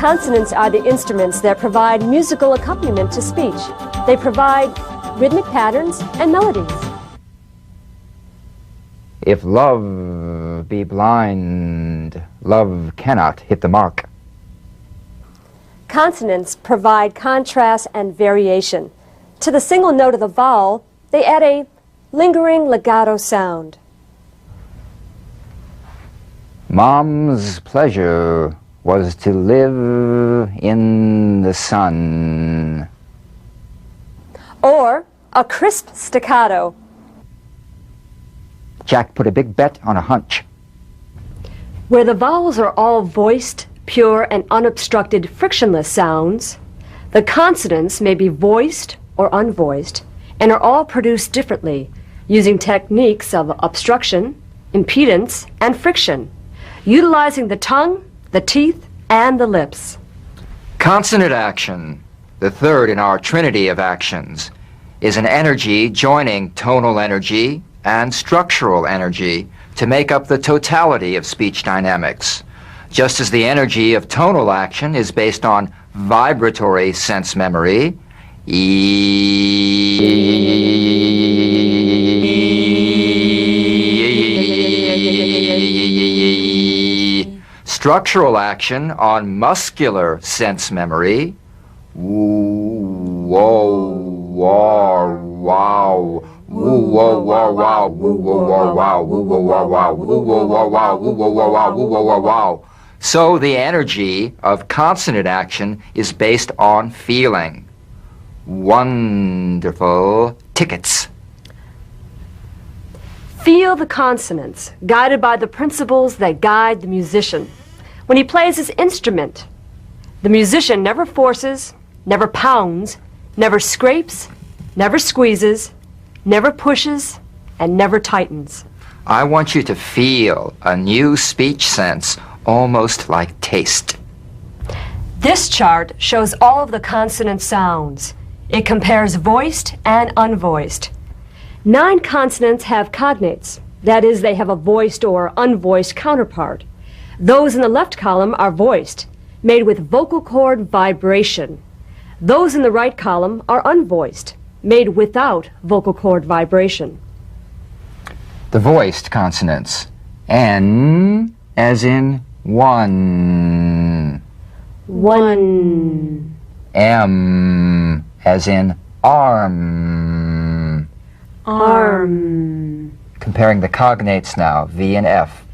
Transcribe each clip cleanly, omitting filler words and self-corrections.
Consonants are the instruments that provide musical accompaniment to speech. They provide rhythmic patterns and melodies. If love be blind, love cannot hit the mark. Consonants provide contrast and variation. To the single note of the vowel, they add a lingering legato sound. Mom's pleasure was to live in the sun. Or a crisp staccato. Jack put a big bet on a hunch. Where the vowels are all voiced, pure, and unobstructed frictionless sounds, the consonants may be voiced or unvoiced and are all produced differently using techniques of obstruction, impedance, and friction, utilizing the tongue, the teeth, and the lips. Consonant action, the third in our trinity of actions, is an energy joining tonal energy and structural energy to make up the totality of speech dynamics. Just as the energy of tonal action is based on vibratory sense memory, structural action on muscular sense memory, whoa, wow, wow, woo, whoa, wow, wow, woo, whoa, wow, wow, woo, whoa, wow, wow, woo, whoa, wow, wow, woo, whoa, wow, wow, woo, whoa, wow, wow. So the energy of consonant action is based on feeling. Wonderful tickets. Feel the consonants, guided by the principles that guide the musician. When he plays his instrument, the musician never forces, never pounds, never scrapes, never squeezes, never pushes, and never tightens. I want you to feel a new speech sense, almost like taste. This chart shows all of the consonant sounds. It compares voiced and unvoiced. 9 consonants have cognates. That is, they have a voiced or unvoiced counterpart. Those in the left column are voiced, made with vocal cord vibration. Those in the right column are unvoiced, made without vocal cord vibration. The voiced consonants. N as in one. One. M as in arm. Arm. Comparing the cognates now, V and F.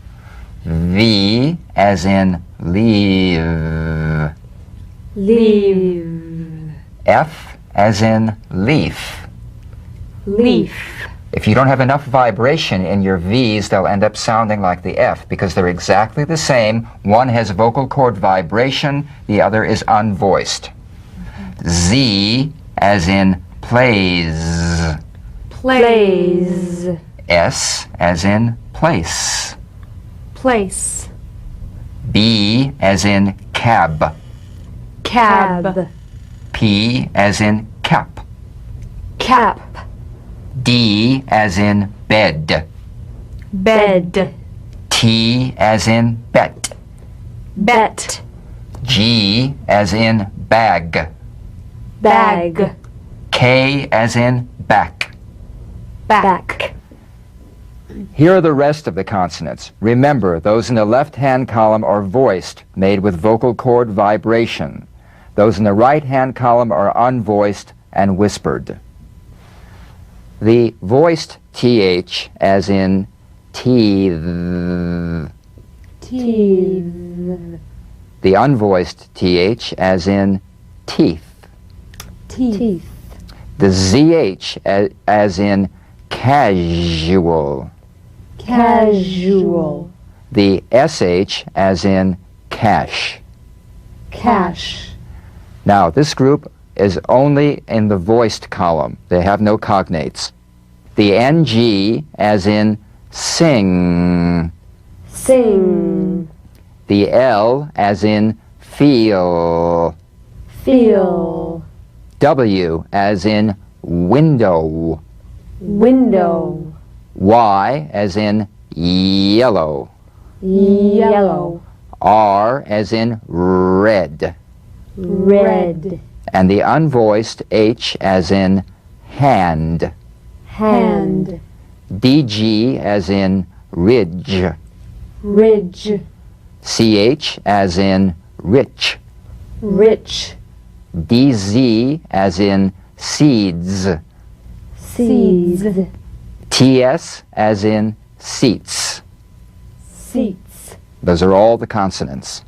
V as in leave. Leave. F as in leaf. Leaf. If you don't have enough vibration in your V's, they'll end up sounding like the F because they're exactly the same. One has vocal cord vibration, the other is unvoiced. Z as in plays. Plays. S as in place. Place. B as in cab. Cab. P as in cap. Cap. D as in bed. Bed. T as in bet. Bet. G as in bag. Bag. K as in back. Back. Here are the rest of the consonants. Remember, those in the left-hand column are voiced, made with vocal cord vibration. Those in the right-hand column are unvoiced and whispered. The voiced TH, as in teeth. Teeth. The unvoiced TH, as in teeth. Teeth. The ZH, as in casual. Casual. The SH, as in cash. Cash. Now, this group is only in the voiced column. They have no cognates. The NG, as in sing. Sing. The L, as in feel. Feel. W, as in window. Window. Y, as in yellow. Yellow. R as in red. Red. And the unvoiced H as in hand. Hand. DG as in ridge. Ridge. CH as in rich. Rich. DZ as in seeds. Seeds. TS as in seats. Seats. Those are all the consonants.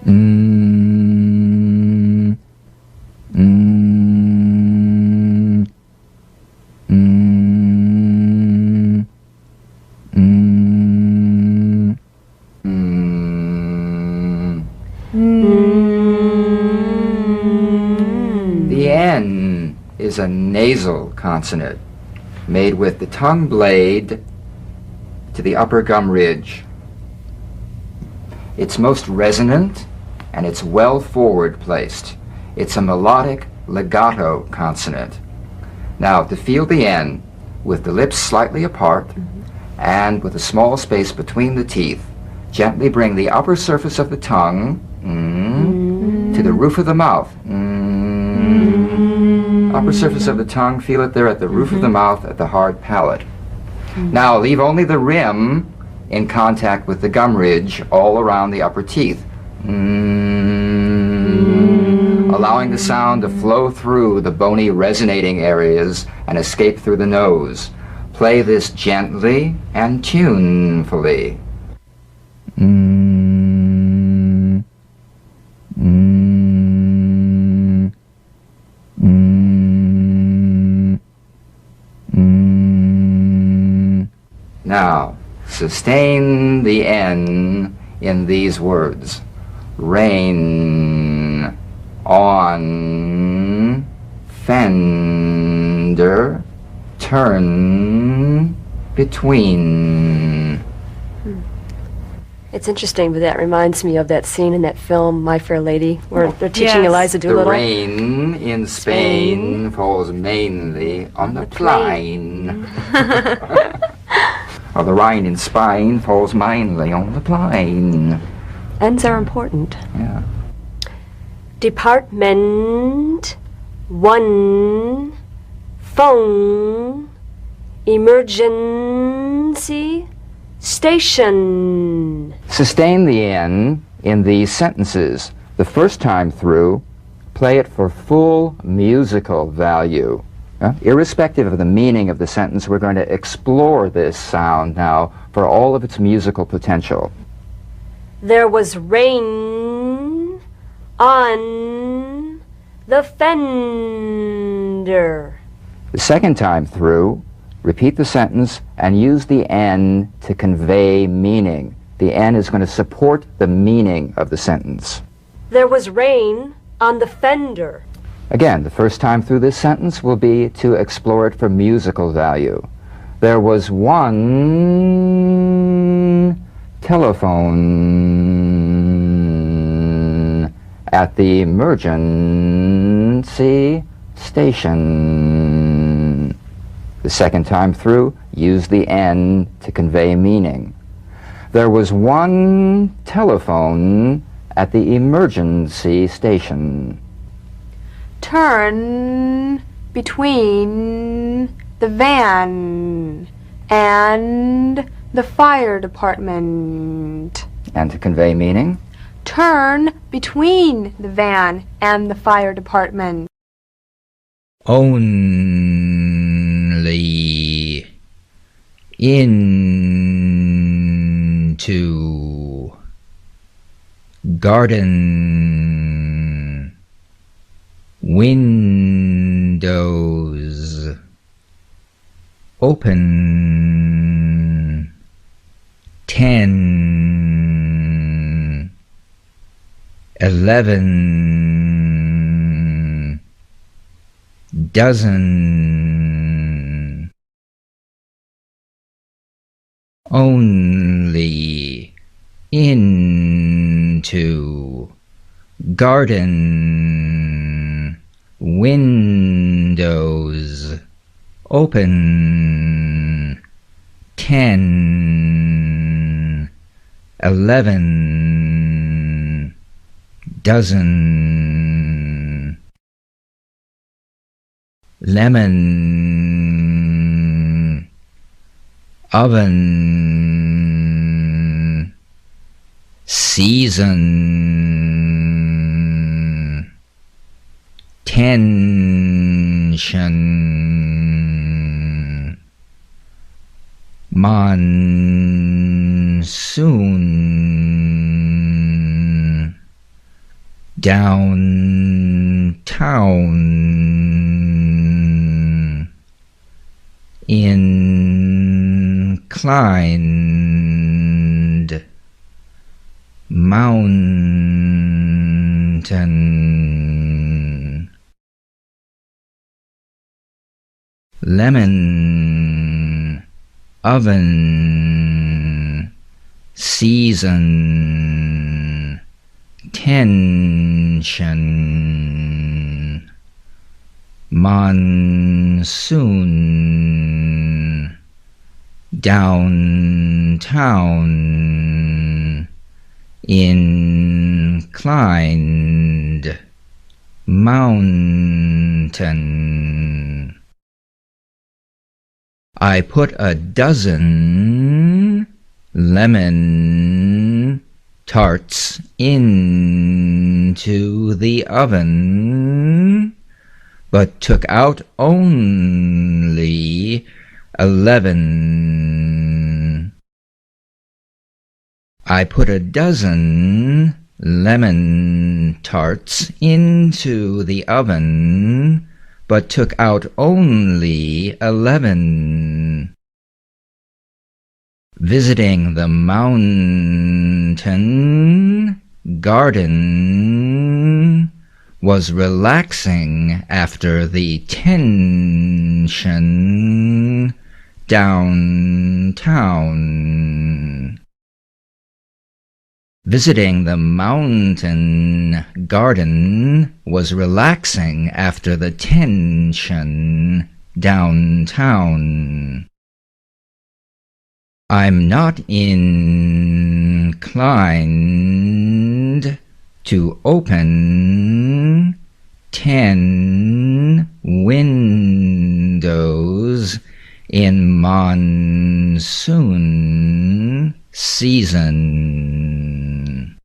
Mm, mm, mm, mm, mm. The N is a nasal consonant made with the tongue blade to the upper gum ridge. It's most resonant and it's well forward placed. It's a melodic legato consonant. Now, to feel the N with the lips slightly apart and with a small space between the teeth, gently bring the upper surface of the tongue to the roof of the mouth. Upper surface of the tongue, feel it there at the roof of the mouth at the hard palate. Now, leave only the rim in contact with the gum ridge all around the upper teeth. Allowing the sound to flow through the bony resonating areas and escape through the nose. Play this gently and tunefully. Now, sustain the N in these words. Rain on fender, turn between. It's interesting, but that reminds me of that scene in that film, My Fair Lady, where they're teaching Eliza The Doolittle. rain in Spain falls mainly on the plain. Or the rain in Spain falls mainly on the plain. Ends are important. Yeah. Department, one, phone, emergency, station. Sustain the N in these sentences. The first time through, play it for full musical value. Irrespective of the meaning of the sentence, we're going to explore this sound now for all of its musical potential. There was rain on the fender. The second time through, repeat the sentence and use the N to convey meaning. The N is going to support the meaning of the sentence. There was rain on the fender. Again, the first time through this sentence will be to explore it for musical value. There was one telephone at the emergency station. The second time through, use the N to convey meaning. There was one telephone at the emergency station. Turn between the van and the fire department. And to convey meaning, Turn between the van and the fire department. Only into garden windows open 10 11 dozen only into garden, windows, open, 10, 11, dozen, lemon, oven, season, tension, monsoon, downtown, inclined, mountain, lemon, oven, season, tension, monsoon, downtown, inclined, mountain. I put a dozen lemon tarts into the oven, but took out only 11. I put a dozen lemon tarts into the oven, but took out only 11. Visiting the mountain garden was relaxing after the tension downtown. Visiting the mountain garden was relaxing after the tension downtown. I'm not inclined to open 10 windows in monsoon season.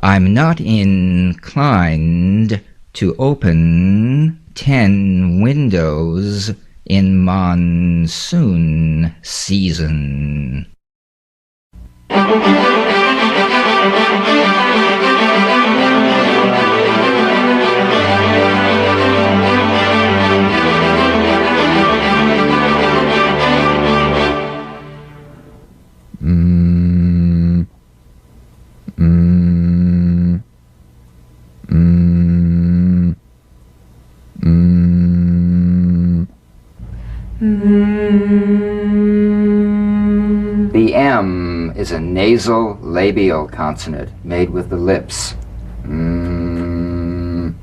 I'm not inclined to open 10 windows in monsoon season. The M is a nasal labial consonant made with the lips. To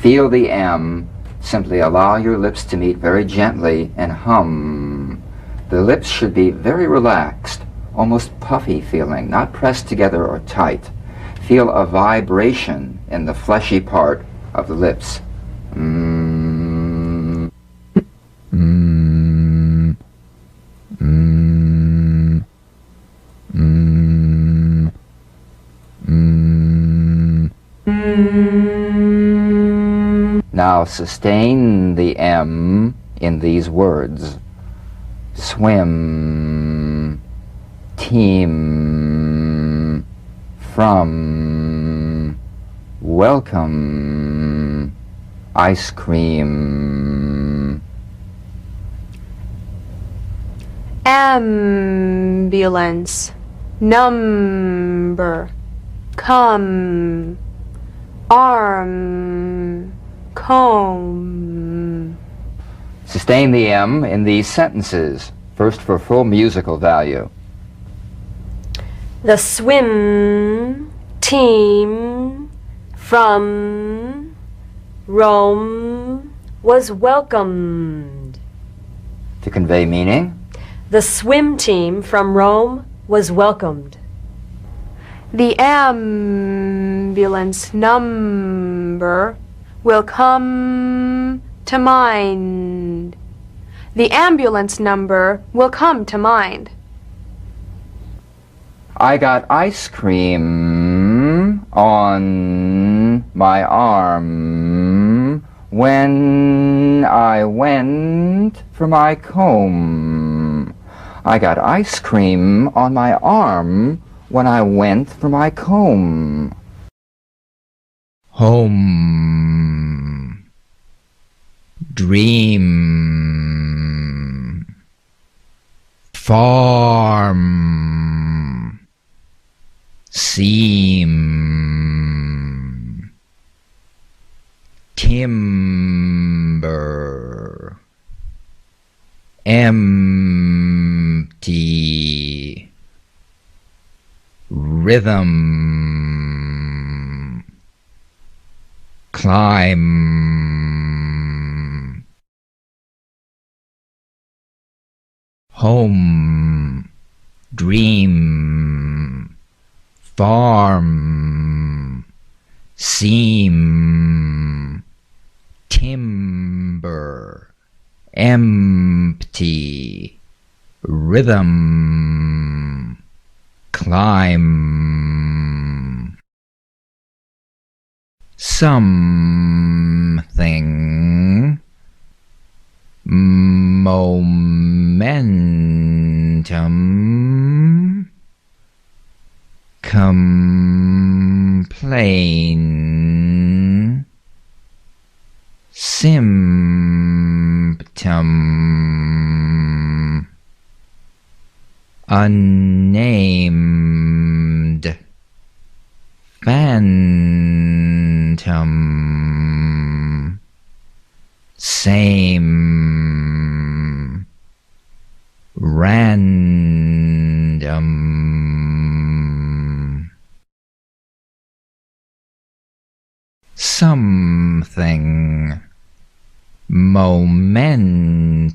feel the M, simply allow your lips to meet very gently and hum. The lips should be very relaxed, almost puffy feeling, not pressed together or tight. Feel a vibration in the fleshy part of the lips. Now sustain the M in these words. Swim, team, from, welcome, ice cream. Ambulance, number, come, arm, comb. Sustain the M in these sentences. First for full musical value. The swim team from Rome was welcomed. To convey meaning, The swim team from Rome was welcomed. The ambulance number will come to mind. The ambulance number will come to mind. I got ice cream on my arm when I went for my comb. I got ice cream on my arm when I went for my comb. Home, dream, farm, seam, timber, empty, rhythm, climb, home, dream, farm, seam, timber, empty, rhythm, climb. Something, momentum, complain, symptom, unnamed, phantom, same, random, something, momentum,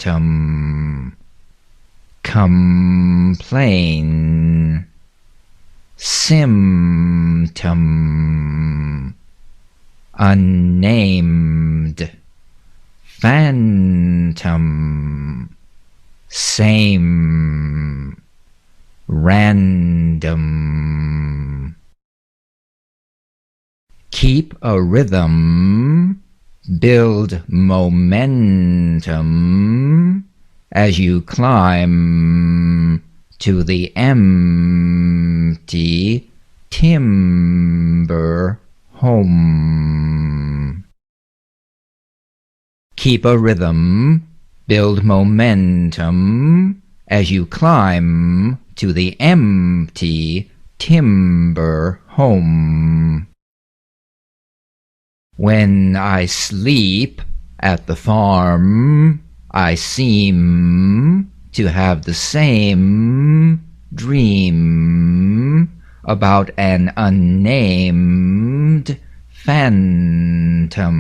complain, symptom, unnamed, phantom, same, random. Keep a rhythm, build momentum as you climb to the empty timber home. Keep a rhythm, build momentum as you climb to the empty timber home. When I sleep at the farm, I seem to have the same dream about an unnamed phantom.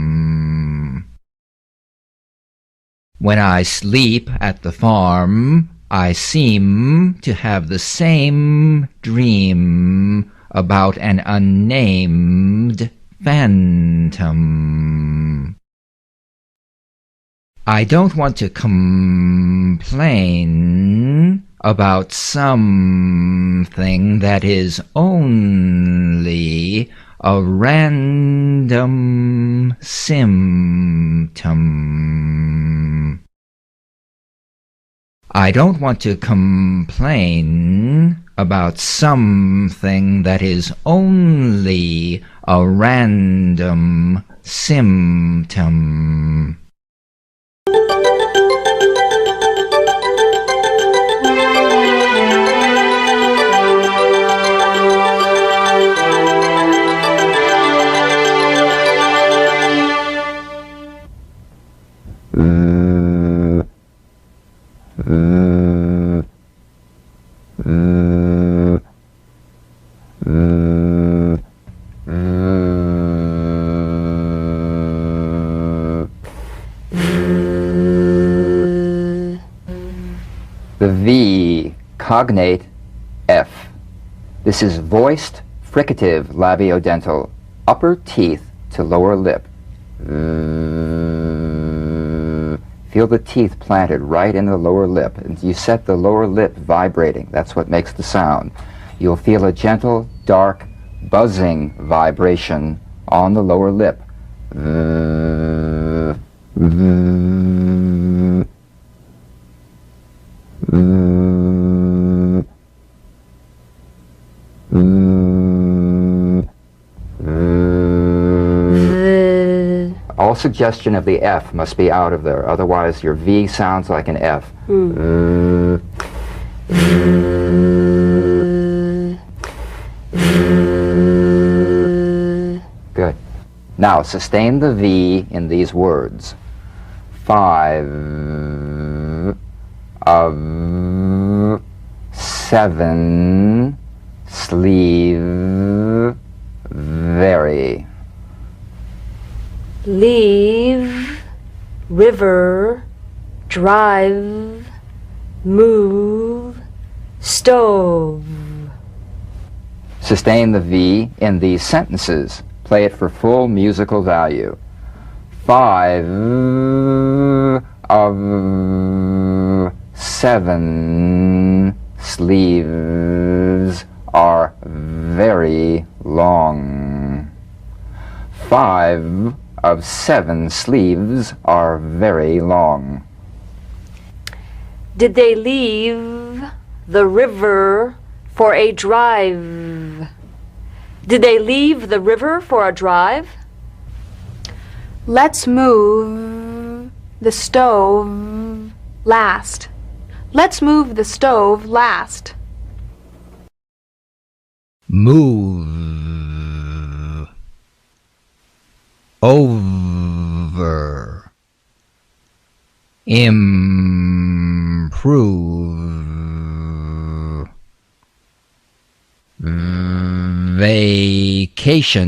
When I sleep at the farm, I seem to have the same dream about an unnamed phantom. I don't want to complain about something that is only a random symptom. I don't want to complain about something that is only a random symptom. cognate F. This is voiced fricative labiodental, upper teeth to lower lip. Feel the teeth planted right in the lower lip, and you set the lower lip vibrating. That's what makes the sound. You'll feel a gentle, dark, buzzing vibration on the lower lip. All suggestion of the F must be out of there, otherwise your V sounds like an F. Good. Now sustain the V in these words. 5 of 7 sleeve very. Leave, river, drive, move, stove. Sustain the V in these sentences. Play it for full musical value. 5 of 7 sleeves are very long. 5 of 7 sleeves are very long. Did they leave the river for a drive? Did they leave the river for a drive? Let's move the stove last. Let's move the stove last. Move. Over. Improve. Vacation.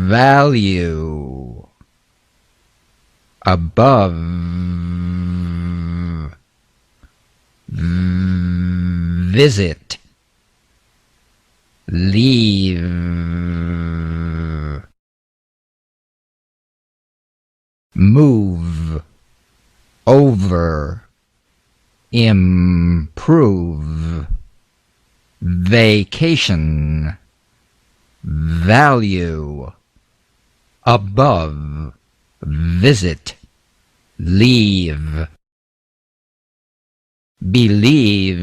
Value. Above. Visit. Leave. Move. Over. Improve. Vacation. Value. Above. Visit. Leave. Believe.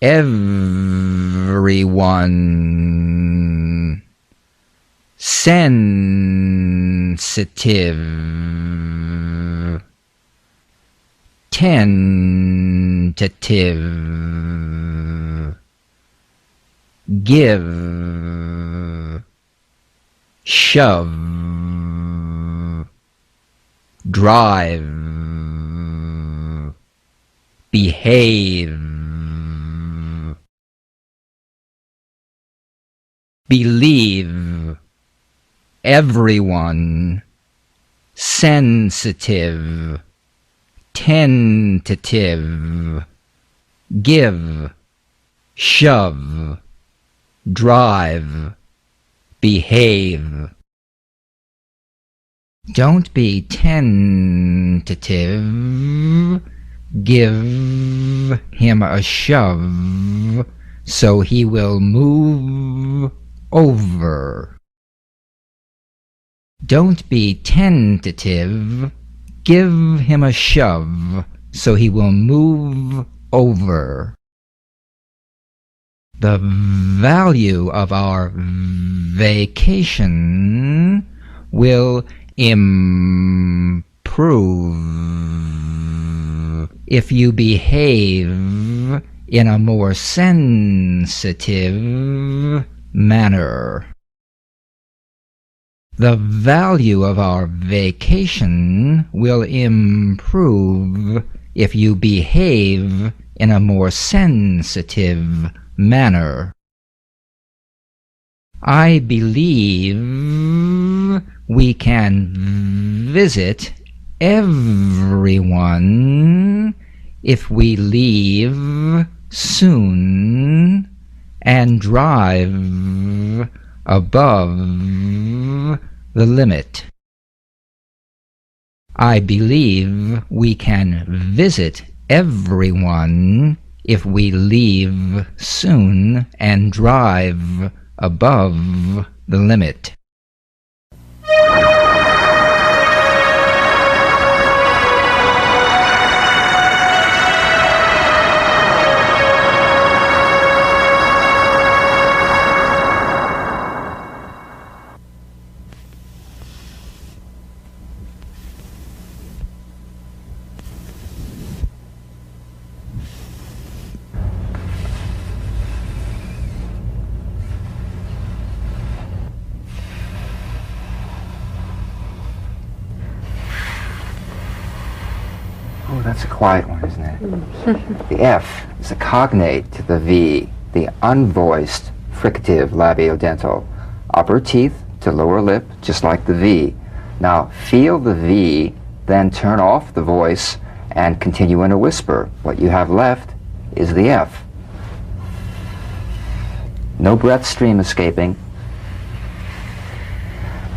Everyone. Sensitive. Tentative. Give. Shove. Drive. Behave. Believe. Everyone. Sensitive. Tentative. Give. Shove. Drive. Behave. Don't be tentative. Give him a shove so he will move over. Don't be tentative. Give him a shove so he will move over. The value of our vacation will improve if you behave in a more sensitive manner. The value of our vacation will improve if you behave in a more sensitive manner. I believe we can visit everyone if we leave soon and drive above the limit. I believe we can visit everyone if we leave soon and drive above the limit. Oh, that's a quiet one, isn't it? The F is a cognate to the V, the unvoiced fricative labiodental. Upper teeth to lower lip, just like the V. Now, feel the V, then turn off the voice and continue in a whisper. What you have left is the F. No breath stream escaping.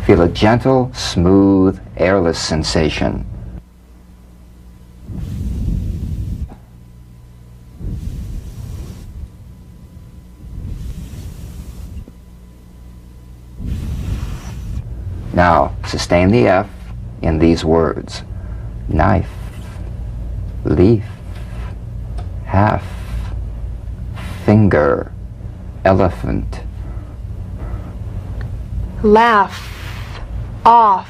Feel a gentle, smooth, airless sensation. Now, sustain the F in these words. Knife, leaf, half, finger, elephant. Laugh, off,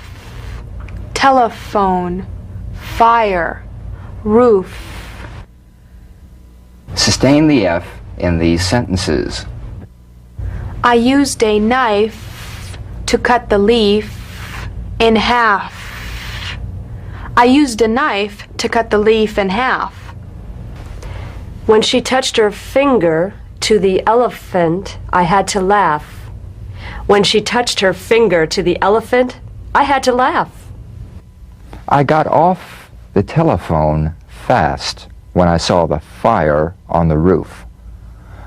telephone, fire, roof. Sustain the F in these sentences. I used a knife to cut the leaf in half. I used a knife to cut the leaf in half. When she touched her finger to the elephant, I had to laugh. When she touched her finger to the elephant, I had to laugh. I got off the telephone fast when I saw the fire on the roof.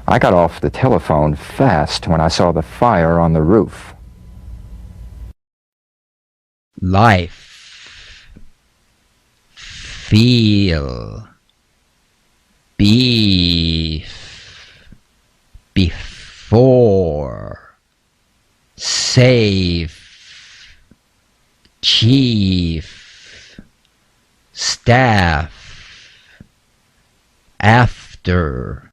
I got off the telephone fast when I saw the fire on the roof. Life, feel, beef, before, safe, chief, staff, after.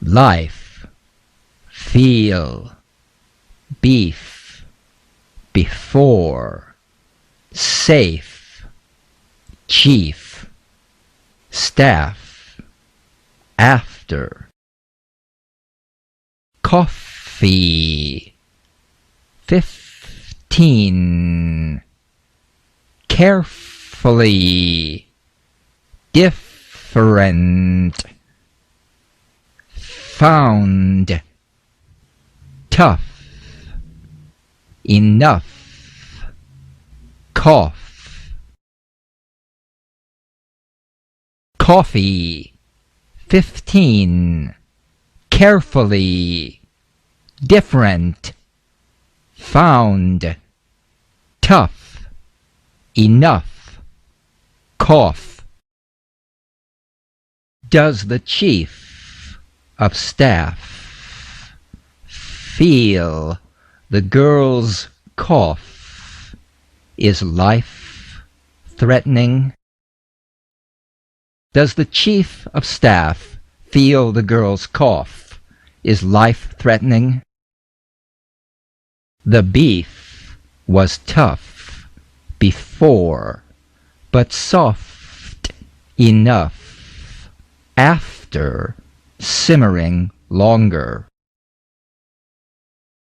Life, feel, beef, before, safe, chief, staff, after. Coffee, 15, carefully, different, found, tough, enough, cough. Coffee, 15, carefully, different, found, tough, enough, cough. Does the chief of staff feel the girl's cough is life-threatening? Does the chief of staff feel the girl's cough is life-threatening? The beef was tough before, but soft enough after simmering longer.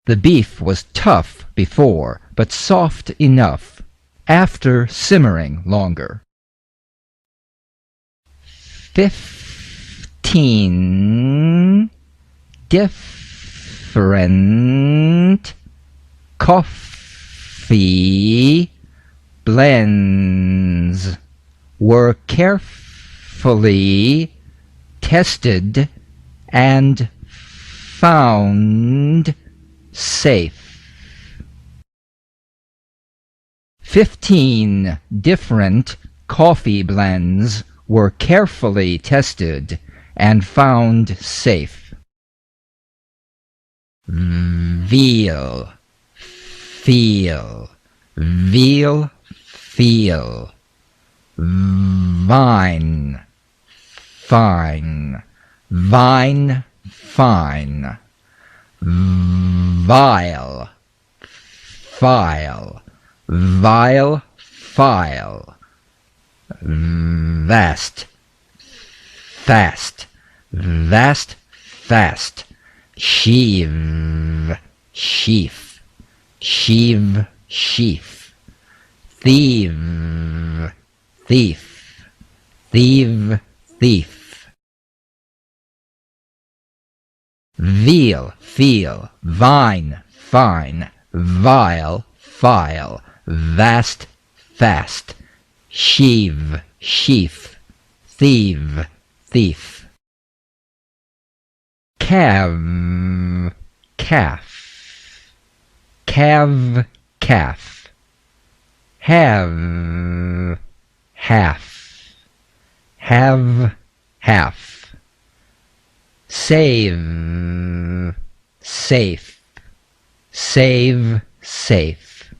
The beef was tough before, but soft enough after simmering longer. 15, different, coffee, blends were carefully tested and found safe. 15 different coffee blends were carefully tested and found safe. Veal, feel, veal, feel. Vine, fine, vine, fine. Vile, file, vile, file. Vast, fast, vast, fast. Sheave, sheaf, sheave, sheaf. Thieve, thief, thieve, thief. Veal, feel, vine, fine, vile, file, vast, fast. Sheave, sheaf, thieve, thief. Calve, calf, calve, calf. Have, half, have, half. Save, safe, save, safe.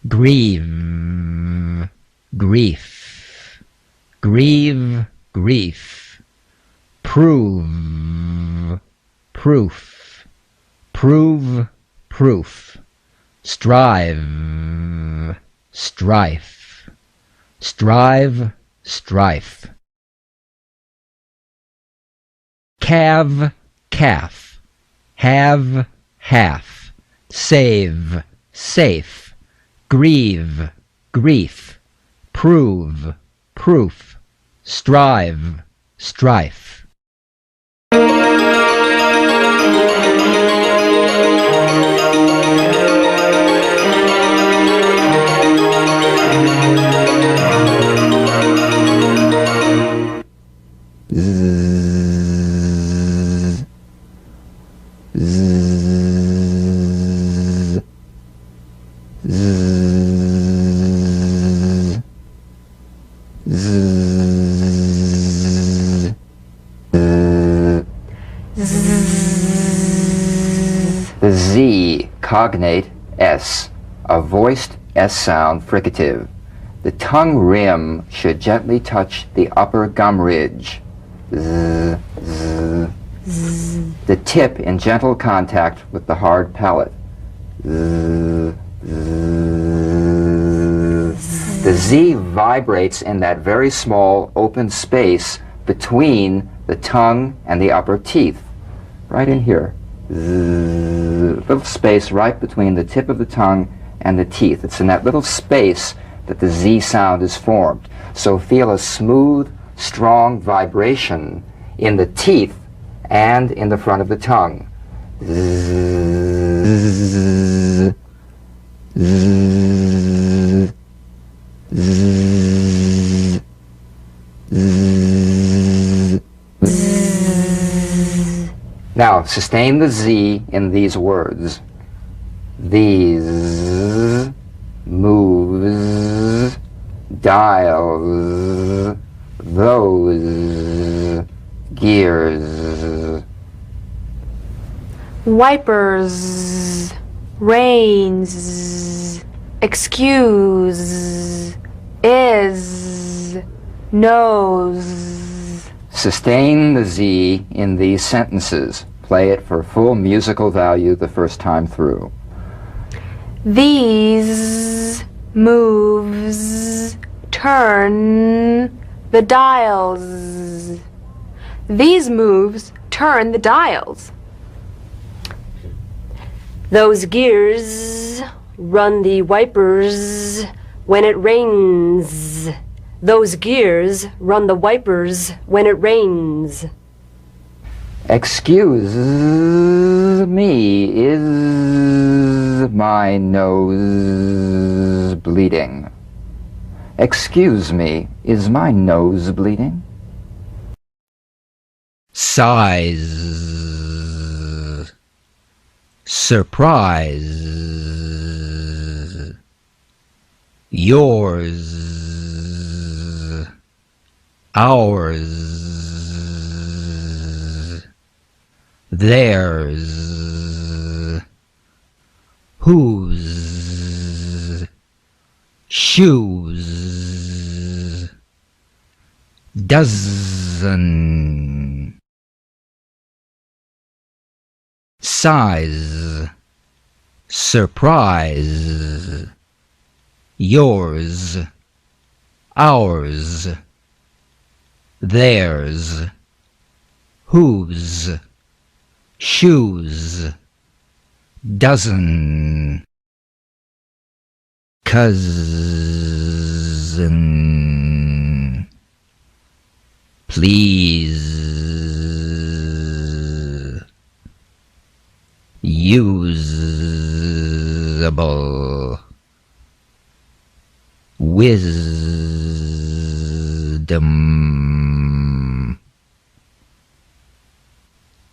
Grieve, grief, grieve, grief. Prove, proof, prove, proof. Strive, strife, strive, strife. Calve, calf, have, half. Save, safe. Grieve, grief. Prove, proof. Strive, strife. The Z, cognate S, a voiced S sound fricative. The tongue rim should gently touch the upper gum ridge. Z, z. The tip in gentle contact with the hard palate. Z, z. The Z vibrates in that very small open space between the tongue and the upper teeth. Right in here. Little space right between the tip of the tongue and the teeth. It's in that little space that the Z sound is formed. So feel a smooth, strong vibration in the teeth and in the front of the tongue. Z, z, z, z. Now, sustain the Z in these words. These, moves, dials, those, gears. Wipers, rains, excuse, is, knows. Sustain the Z in these sentences. Play it for full musical value the first time through. These moves turn the dials. These moves turn the dials. Those gears run the wipers when it rains. Those gears run the wipers when it rains. Excuse me, is my nose bleeding? Excuse me, is my nose bleeding? Size. Surprise. Yours. Ours. Theirs. Whose. Shoes. Dozen. Size. Surprise. Yours. Ours. Theirs. Whose. Shoes. Dozen. Cousin. Please. Usable. Wisdom.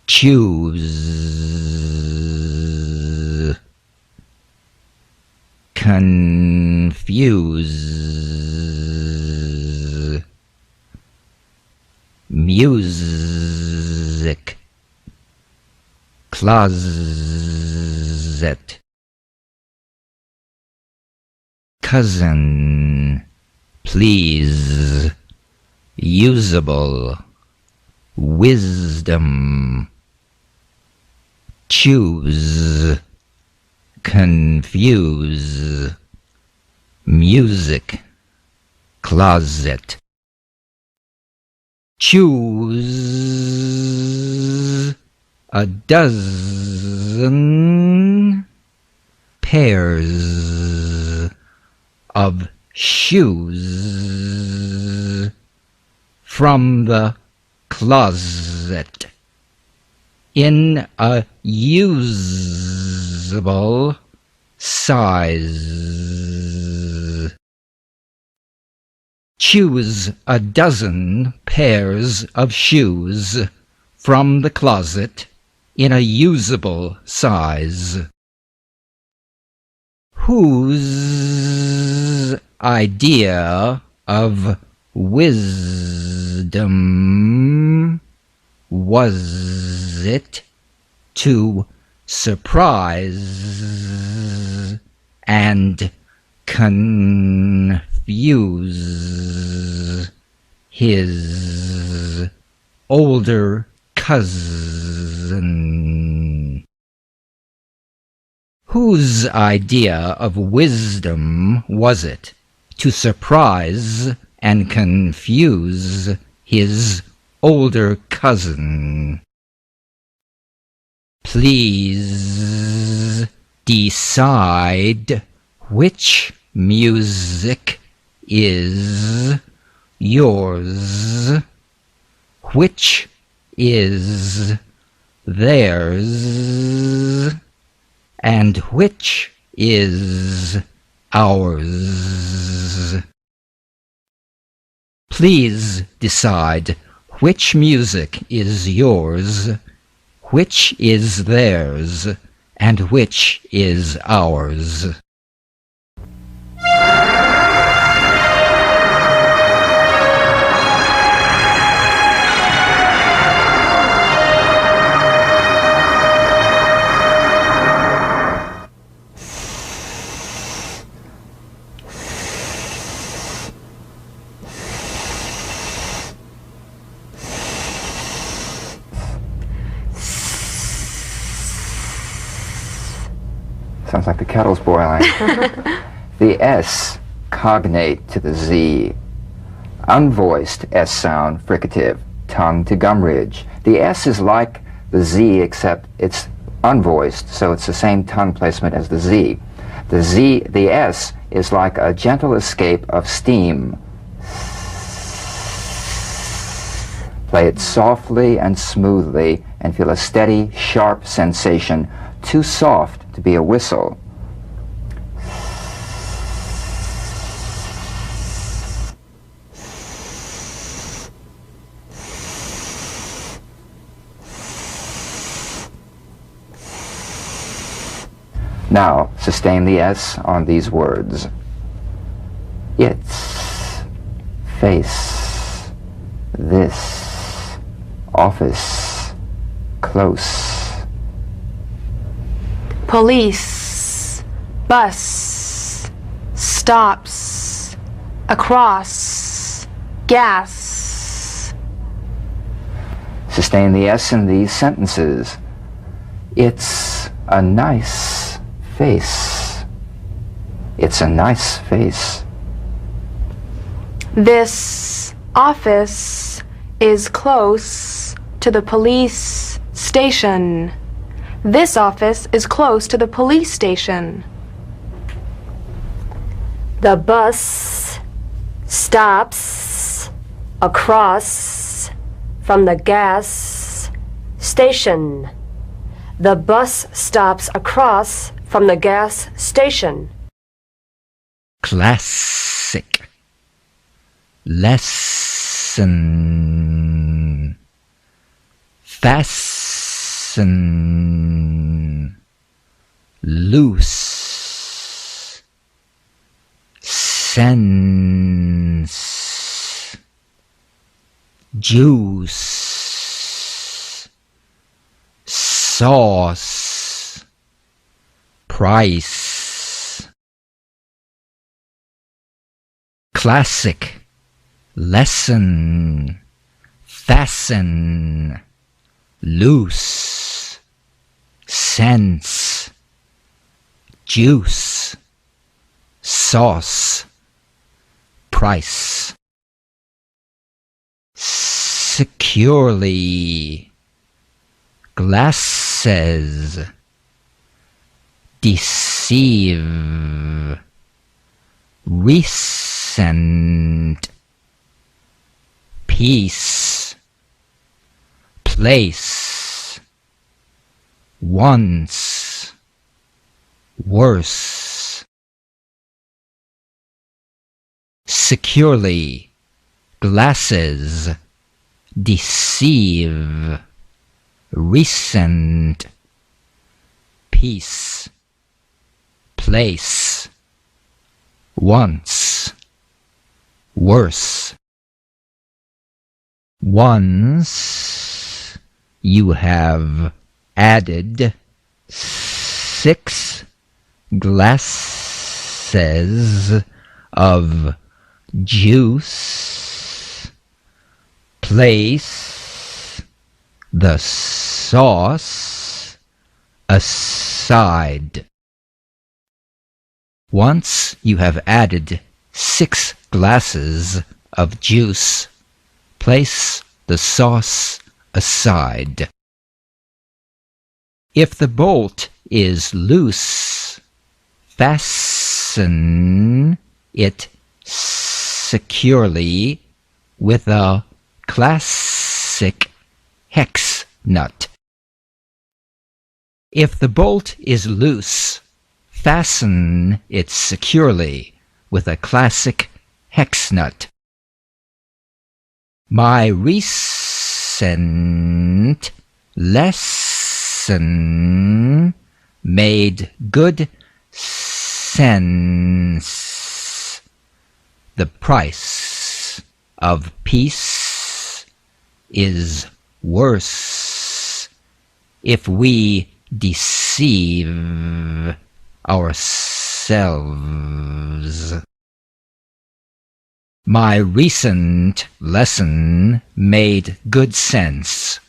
Choose. Confuse. Music. Closet. Cousin. Please. Usable. Wisdom. Choose. Confuse. Music. Closet. Choose a dozen pairs of shoes from the closet in a usable size. Choose a dozen pairs of shoes from the closet in a usable size. Whose idea of wisdom was it to surprise and confuse his older cousin? Whose idea of wisdom was it to surprise and confuse his older cousin? Please decide which music is yours, which is theirs, and which is ours. Please decide which music is yours, which is theirs, and which is ours. Sounds like the kettle's boiling. The S cognate to the Z. Unvoiced S sound, fricative, tongue to gum ridge. The S is like the Z except it's unvoiced, so it's the same tongue placement as the Z. The S is like a gentle escape of steam. Play it softly and smoothly and feel a steady, sharp sensation, too soft to be a whistle. Now, sustain the S on these words. Its, face, this, office, close. Police, bus, stops, across, gas. Sustain the S in these sentences. It's a nice face. It's a nice face. This office is close to the police station. This office is close to the police station. The bus stops across from the gas station. The bus stops across from the gas station. Classic. Lesson. Fasten. Loose. Sense. Juice. Sauce. Price. Classic. Lesson. Fasten. Loose. Sense. Juice. Sauce. Price. Securely. Glasses. Deceive. Recent. Peace. Place. Once. Worse. Securely. Glasses. Deceive. Recent. Peace. Place. Once. Worse. Once you have added 6 glasses of juice. Place the sauce aside. Once you have added 6 glasses of juice, place the sauce aside. If the bolt is loose, fasten it securely with a classic hex nut. If the bolt is loose, fasten it securely with a classic hex nut. My recent lesson made good sense. The price of peace is worse if we deceive ourselves. My recent lesson made good sense.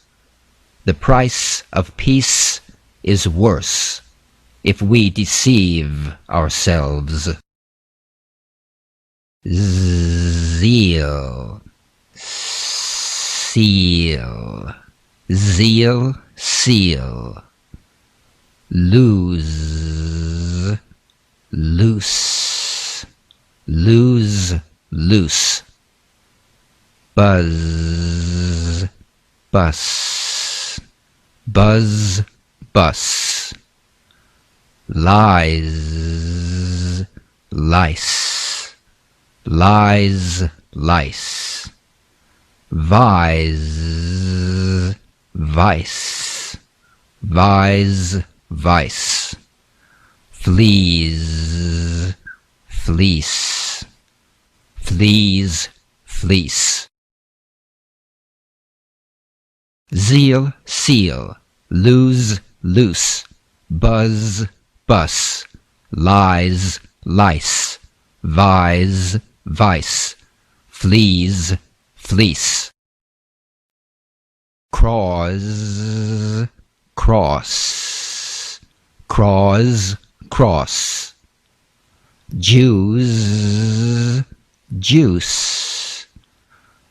The price of peace is worse if we deceive ourselves. Zeal. Seal. Zeal. Seal. Lose. Loose. Lose. Loose. Buzz. Bus. Buzz. Bus. Lies. Lice. Lies. Lice. Vise. Vice. Vise. Vice. fleas, fleece, fleas, fleece. Zeal, seal, lose, loose, buzz, bus, lies, lice, vise, vice, fleas, fleece. Craws, cross, craws, cross. Jews, juice,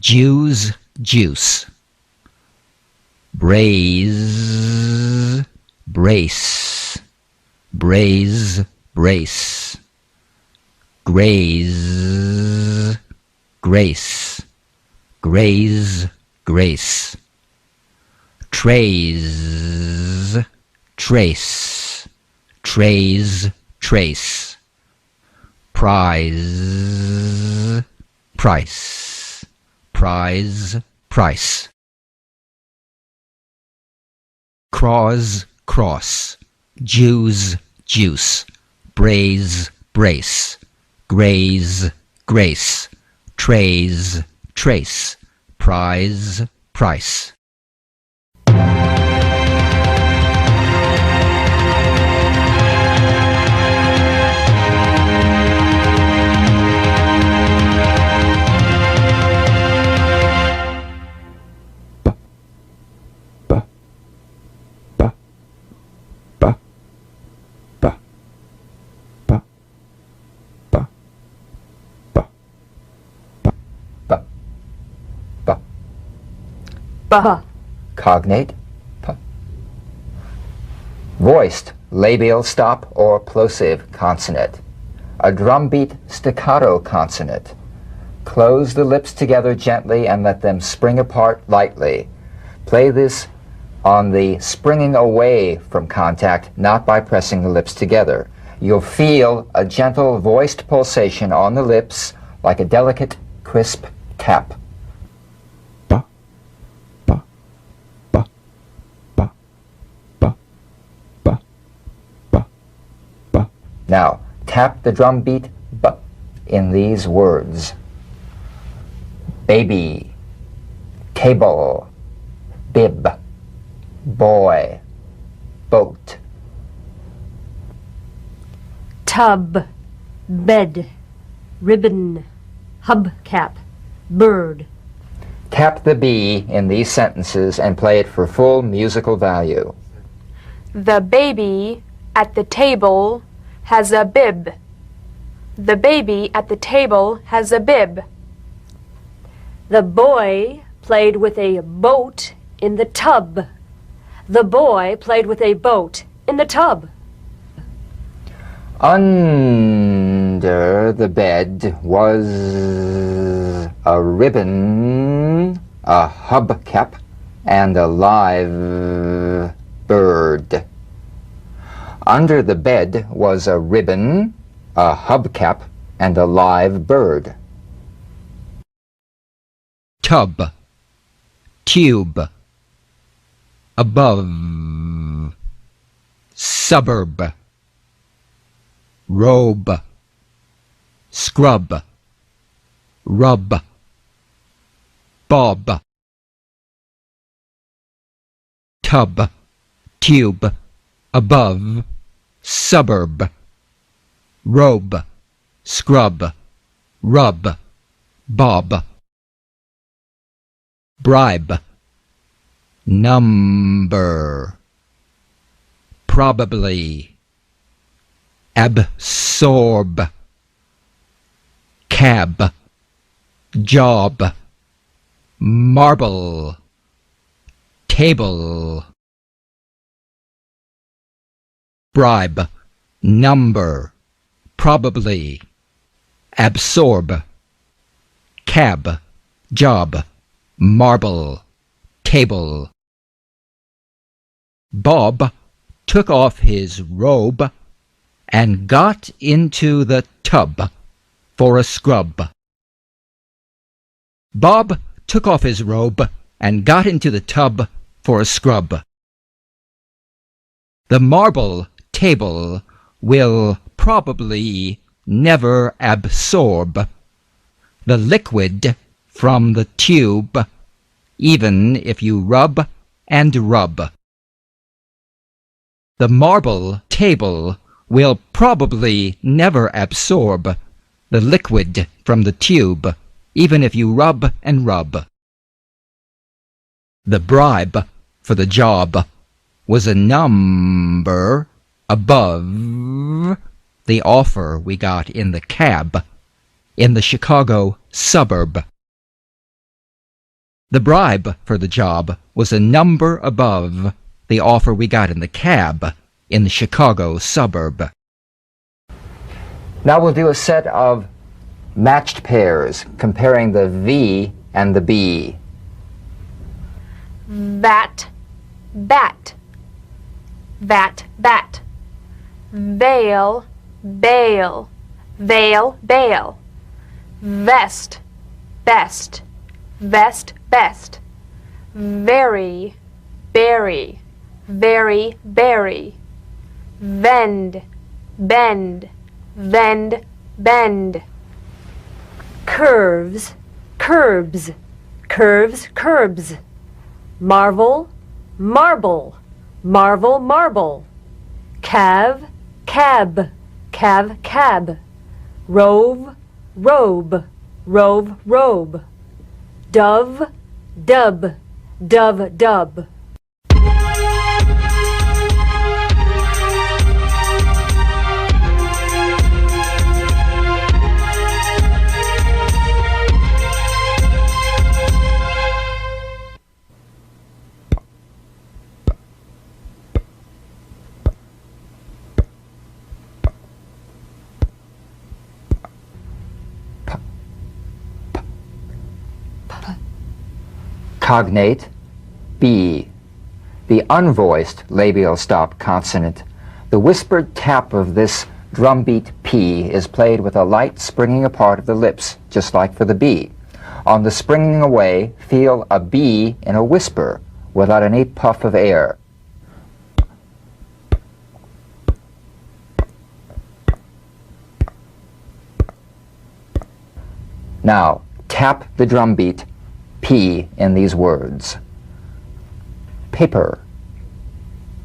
Jews, juice. Braise, brace, braise, brace. Graze, grace, graze, grace. Trace, trace, trace, trace. Prize, price, prize, price. Craws, cross, Jews, juice, braise, brace, graze, grace, trays, trace, prize, price. Ba. Cognate, p. Voiced, labial stop or plosive consonant. A drumbeat staccato consonant. Close the lips together gently and let them spring apart lightly. Play this on the springing away from contact, not by pressing the lips together. You'll feel a gentle voiced pulsation on the lips like a delicate, crisp tap. Now, tap the drum beat b in these words. Baby, table, bib, boy, boat. Tub, bed, ribbon, hubcap, bird. Tap the B in these sentences and play it for full musical value. The baby at the table has a bib. The baby at the table has a bib. The boy played with a boat in the tub. The boy played with a boat in the tub. Under the bed was a ribbon, a hubcap, and a live bird. Under the bed was a ribbon, a hubcap, and a live bird. Tub, tube, above, suburb, robe, scrub, rub, bob. Tub, tube, above, suburb, robe, scrub, rub, bob. Bribe, number, probably, absorb, cab, job, marble, table. Bribe, number, probably, absorb, cab, job, marble, table. Bob took off his robe and got into the tub for a scrub. Bob took off his robe and got into the tub for a scrub. The marble table will probably never absorb the liquid from the tube, even if you rub and rub. The marble table will probably never absorb the liquid from the tube, even if you rub and rub. The bribe for the job was a number above the offer we got in the cab in the Chicago suburb. The bribe for the job was a number above the offer we got in the cab in the Chicago suburb. Now we'll do a set of matched pairs comparing the V and the B. Bat, bat. Vat, bat. Veil, bail. Veil, bail. Vest, best. Vest, best. Very, berry. Very, berry. Vend, bend. Vend, bend. Curves, curbs. Curves, curbs. Marvel, marble. Marvel, marble. Calve, cab. Calve, cab. Rove, robe. Rove, robe. Dove, dub. Dove, dub. Cognate, B. The unvoiced labial stop consonant. The whispered tap of this drumbeat P is played with a light springing apart of the lips, just like for the B. On the springing away, feel a B in a whisper, without any puff of air. Now, tap the drumbeat P in these words. Paper,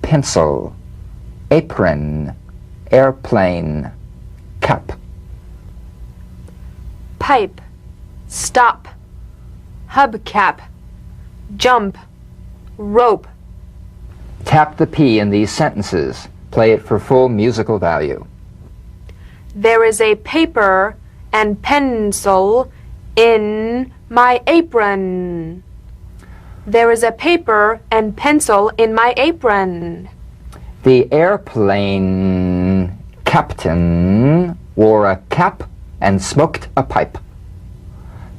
pencil, apron, airplane, cap. Pipe, stop. Hubcap, jump. Rope. Tap the P in these sentences. Play it for full musical value. There is a paper and pencil in my apron. There is a paper and pencil in my apron. The airplane captain wore a cap and smoked a pipe.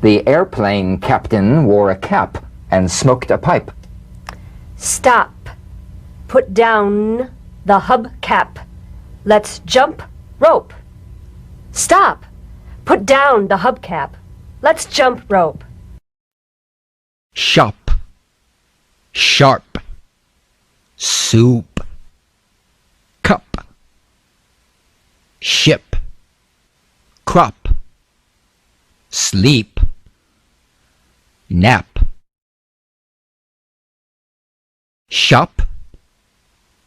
The airplane captain wore a cap and smoked a pipe. Stop. Put down the hubcap. Let's jump rope. Stop. Put down the hubcap. Let's jump rope. Shop, sharp, soup, cup, ship, crop, sleep, nap. Shop,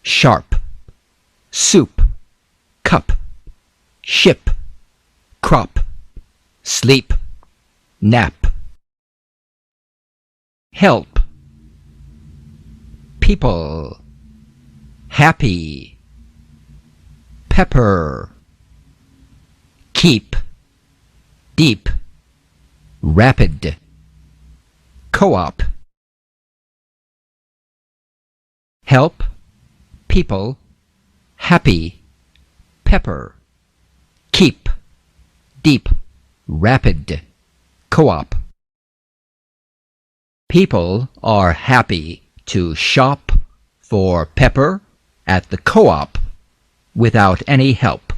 sharp, soup, cup, ship, crop, sleep, nap. Help, people, happy, pepper, keep, deep, rapid, co-op. Help, people, happy, pepper, keep, deep, rapid, co-op. People are happy to shop for pepper at the co-op without any help.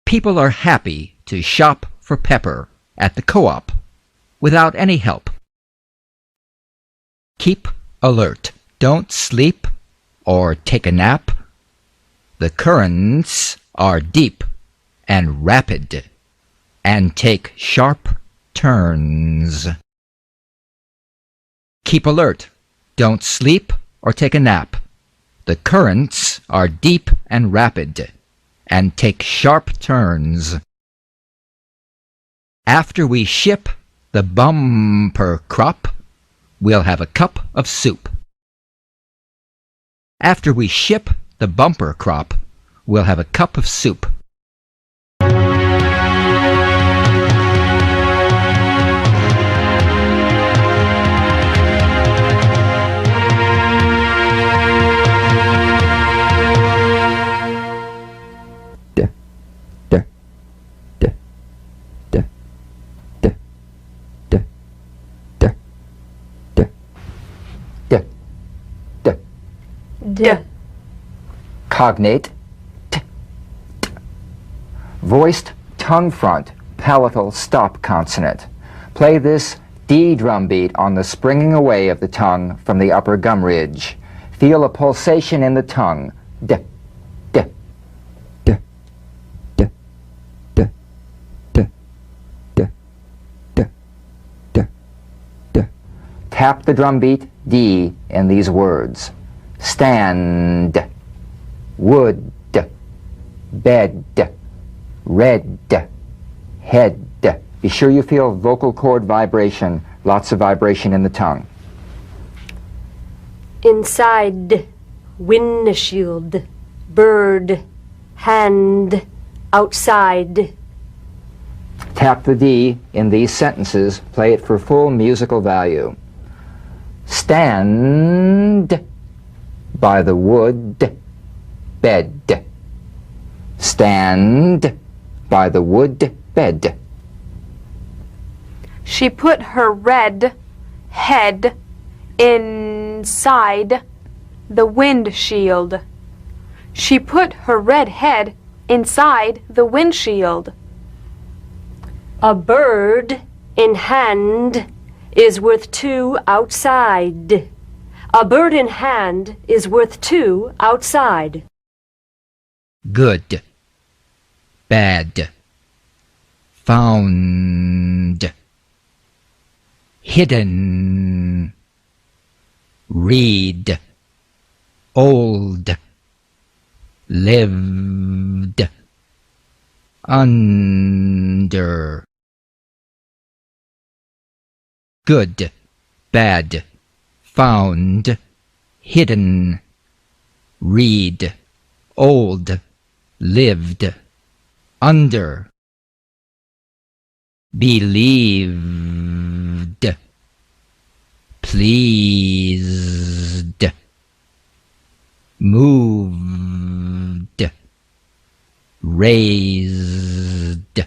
People are happy to shop for pepper at the co-op without any help. Keep alert. Don't sleep or take a nap. The currents are deep and rapid and take sharp turns. Keep alert. Don't sleep or take a nap. The currents are deep and rapid and take sharp turns. After we ship the bumper crop, we'll have a cup of soup. After we ship the bumper crop, we'll have a cup of soup. D. Cognate. T. T. Voiced tongue front, palatal stop consonant. Play this D drum beat on the springing away of the tongue from the upper gum ridge. Feel a pulsation in the tongue. D. D. D. D. D. D. D. D. D. D. Tap the drum beat D in these words. Stand, wood, bed, red, head. Be sure you feel vocal cord vibration, lots of vibration in the tongue. Inside, windshield, bird, hand, outside. Tap the D in these sentences, play it for full musical value. Stand by the wood bed. Stand by the wood bed. She put her red head inside the windshield. She put her red head inside the windshield. A bird in hand is worth two outside. A bird in hand is worth two outside. Good, bad, found, hidden, read, old, lived, under. Good, bad, found, hidden, read, old, lived, under. Believed, pleased, moved, raised,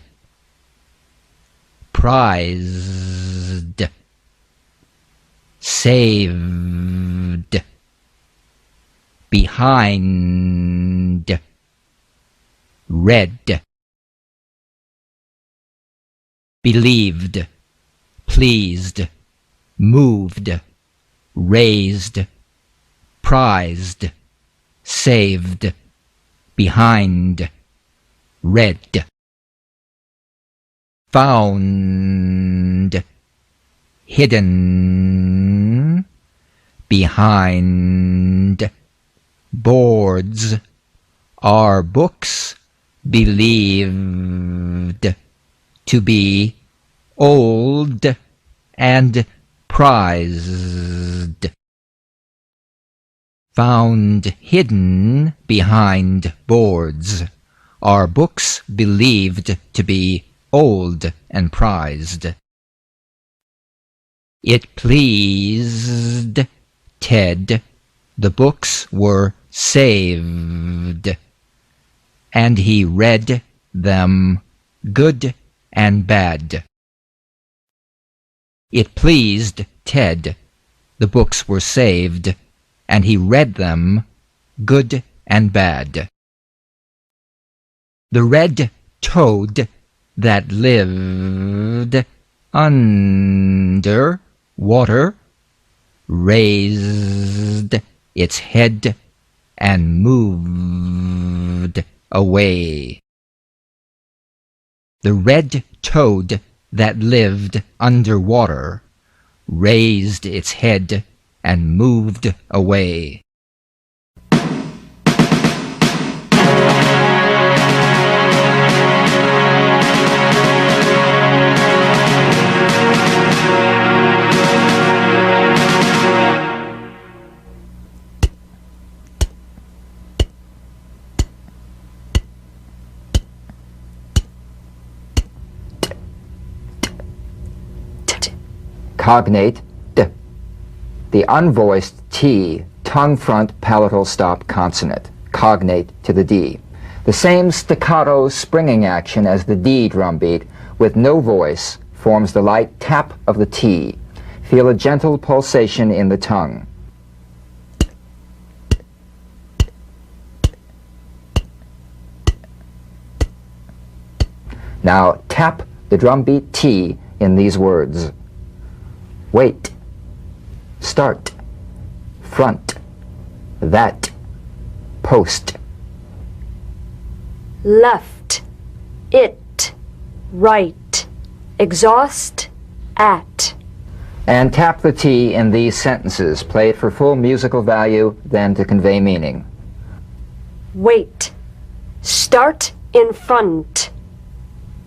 prized, saved, behind, read. Believed, pleased, moved, raised, prized, saved, behind, read. Found, hidden, behind, boards, are books believed to be old and prized. Found hidden behind boards are books believed to be old and prized. It pleased Ted the books were saved, and he read them, good and bad. It pleased Ted the books were saved, and he read them, good and bad. The red toad that lived under water raised its head and moved lived away. The red toad that lived underwater raised its head and moved away. Cognate d. The unvoiced T, tongue front palatal stop consonant, cognate to the D. The same staccato springing action as the D drum beat, with no voice, forms the light tap of the T. Feel a gentle pulsation in the tongue. Now tap the drum beat T in these words. Wait, start, front, that, post. Left, it, right, exhaust, at. And tap the T in these sentences. Play it for full musical value, then to convey meaning. Wait, start in front.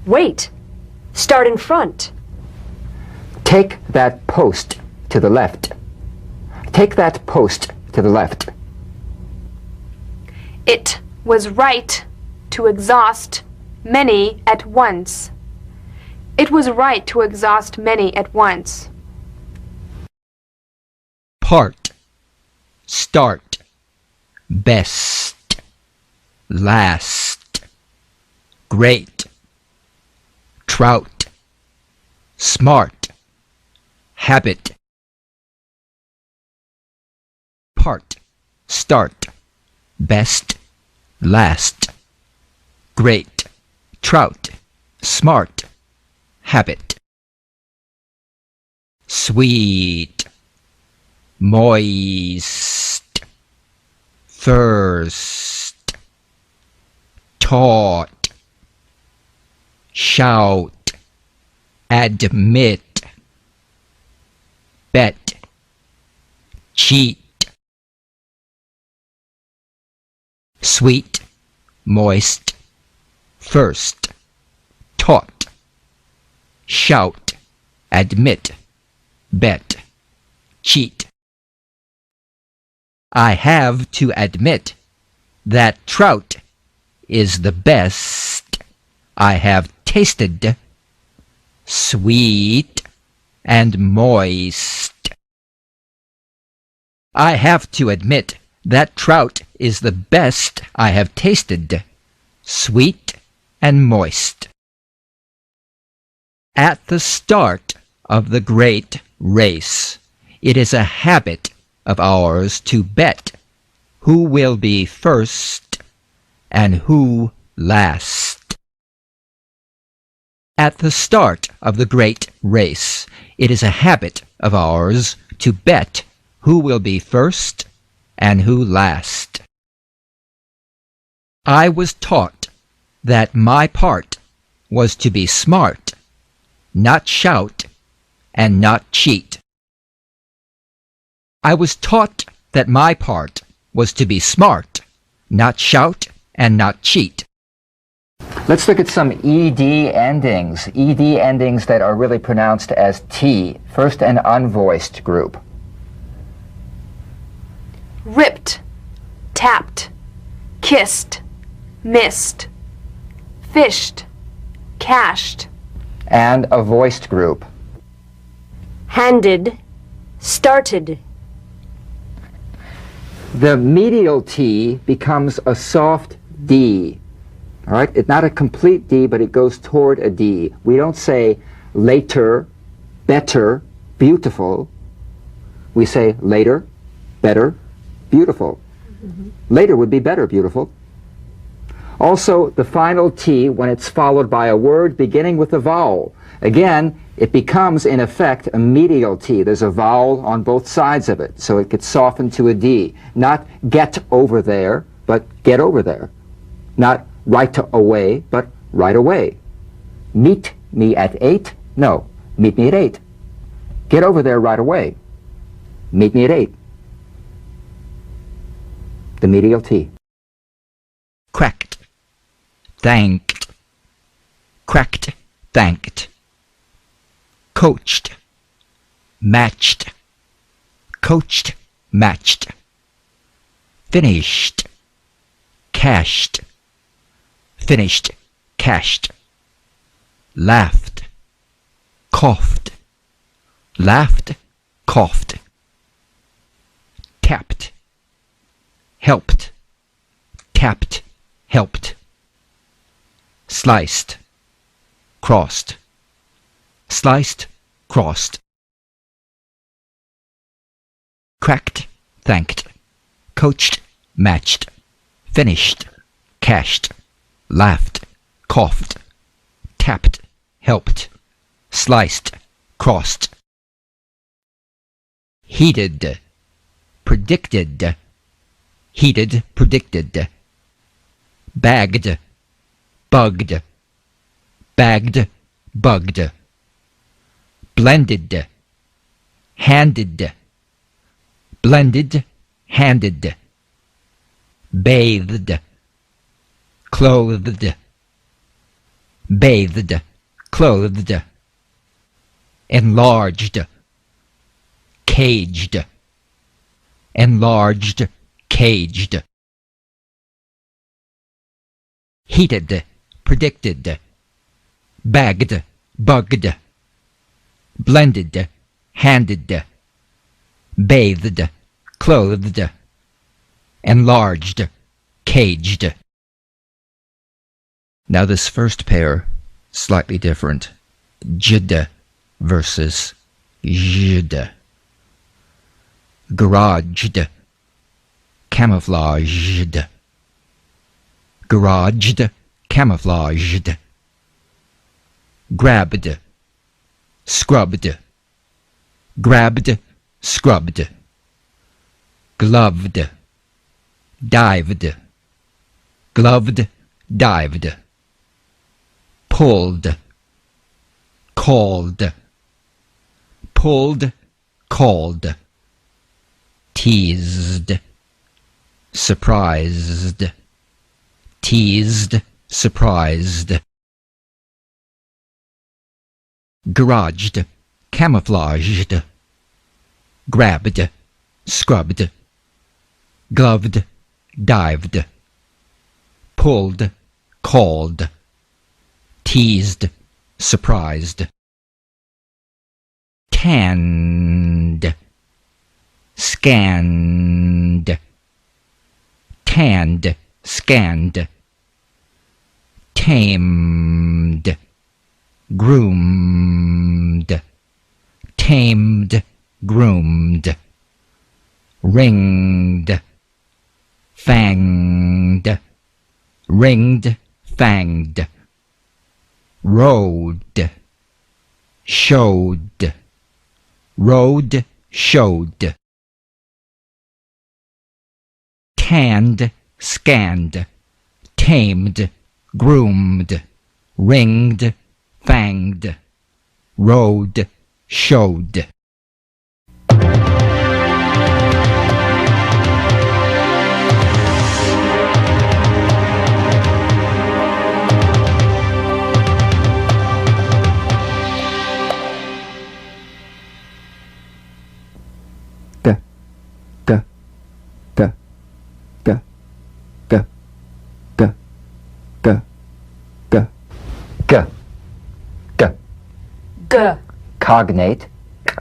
Wait, start in front. Take that post to the left. Take that post to the left. It was right to exhaust many at once. It was right to exhaust many at once. Part, start, best, last, great, trout, smart, habit. Part, start, best, last, great, trout, smart, habit. Sweet, moist, first, taught, shout, admit, bet, cheat. Sweet, moist, first, taught, shout, admit, bet, cheat. I have to admit that trout is the best I have tasted, sweet and moist. I have to admit that trout is the best I have tasted, sweet and moist. At the start of the great race, it is a habit of ours to bet who will be first and who last. At the start of the great race, it is a habit of ours to bet who will be first and who last. I was taught that my part was to be smart, not shout, and not cheat. I was taught that my part was to be smart, not shout, and not cheat. Let's look at some ED endings. ED endings that are really pronounced as T. First, an unvoiced group. Ripped, tapped, kissed, missed, fished, cashed. And a voiced group. Handed, started. The medial T becomes a soft D. All right? It's not a complete D, but it goes toward a D. We don't say later, better, beautiful. We say later, better, beautiful. Later would be better, beautiful. Also, the final T, when it's followed by a word beginning with a vowel, again, it becomes, in effect, a medial T. There's a vowel on both sides of it, so it gets softened to a D. Not get over there, but get over there. Not right away, but right away. Meet me at 8? No, meet me at 8. Get over there right away. Meet me at 8. The medial T. Cracked, thanked, cracked, thanked, coached, matched, coached, matched, finished, cashed, finished, cashed, laughed, coughed, laughed, coughed, tapped, helped, tapped, helped, sliced, crossed, sliced, crossed, cracked, thanked, coached, matched, finished, cashed, laughed, coughed, tapped, helped, sliced, crossed, heated, predicted, heated, predicted, bagged, bugged, bagged, bugged, blended, handed, blended, handed, bathed, clothed, bathed, clothed, enlarged, caged, enlarged, caged, heated, predicted, bagged, bugged, blended, handed, bathed, clothed, enlarged, caged. Now this first pair, slightly different. Jid versus jid. Garaged, camouflaged. Garaged, camouflaged. Grabbed, scrubbed. Grabbed, scrubbed. Gloved, dived. Gloved, dived. Pulled, called. Pulled, called. Teased, surprised. Teased, surprised. Garaged, camouflaged. Grabbed, scrubbed. Gloved, dived. Pulled, called. Teased, surprised. Tanned, scanned. Tanned, scanned. Tamed, groomed. Tamed, groomed. Ringed, fanged. Ringed, fanged. Rode, showed. Rode, showed. Tanned, scanned. Tamed, groomed. Ringed, fanged. Rode, showed. G. G. G. Cognate. K.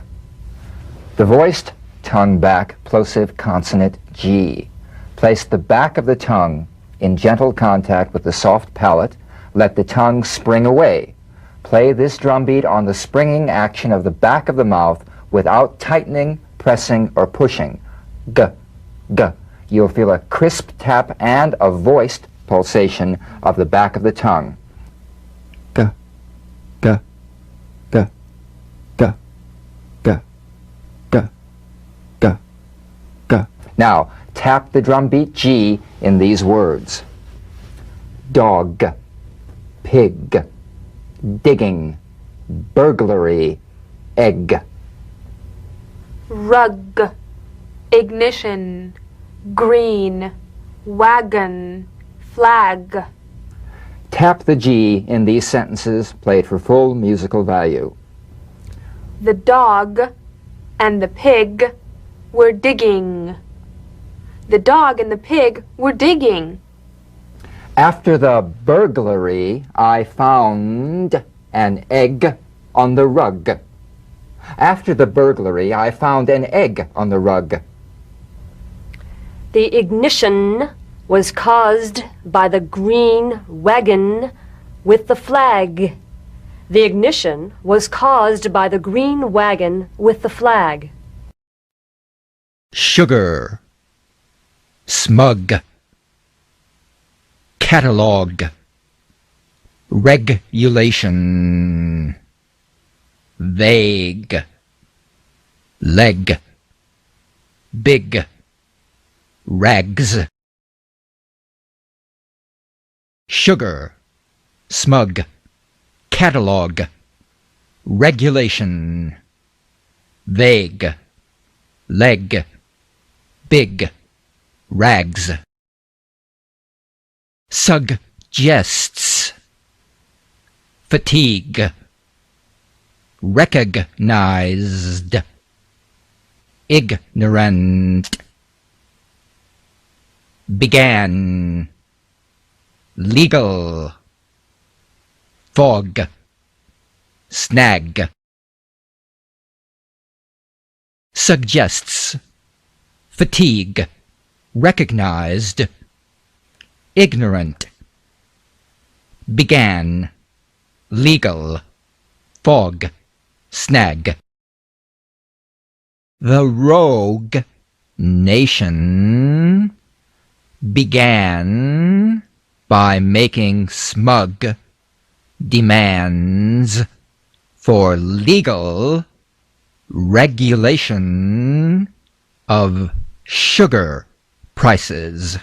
The voiced tongue back plosive consonant G. Place the back of the tongue in gentle contact with the soft palate. Let the tongue spring away. Play this drum beat on the springing action of the back of the mouth without tightening, pressing, or pushing. G. G. You'll feel a crisp tap and a voiced pulsation of the back of the tongue. G. G. G. G. G. G. G. G. Now, tap the drum beat G in these words. dog, pig, digging, burglary, egg. Rug, ignition, green, wagon, flag. Tap the G in these sentences played for full musical value. The dog and the pig were digging. The dog and the pig were digging. After the burglary, I found an egg on the rug. After the burglary, I found an egg on the rug. The ignition was caused by the green wagon with the flag. The ignition was caused by the green wagon with the flag. Sugar, smug, catalog, regulation, vague, leg, big, rags. Sugar, smug, catalog, regulation, vague, leg, big, rags. Suggests, fatigue, recognized, ignorant, began, legal, fog, snag. Suggests, fatigue, recognized, ignorant, began, legal, fog, snag. The rogue nation began by making smug demands for legal regulation of sugar prices.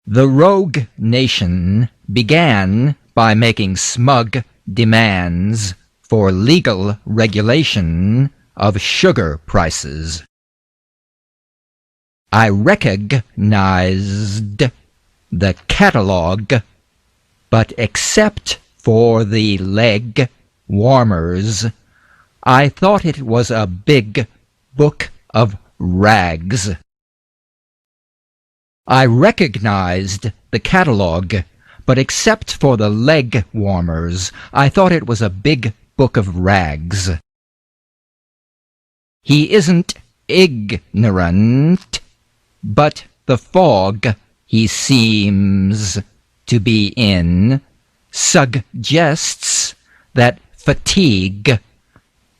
The rogue nation began by making smug demands for legal regulation of sugar prices. I recognized the catalog, but except for the leg warmers, I thought it was a big book of rags. I recognized the catalog, but except for the leg warmers, I thought it was a big book of rags. He isn't ignorant, but the fog he seems to be in suggests that fatigue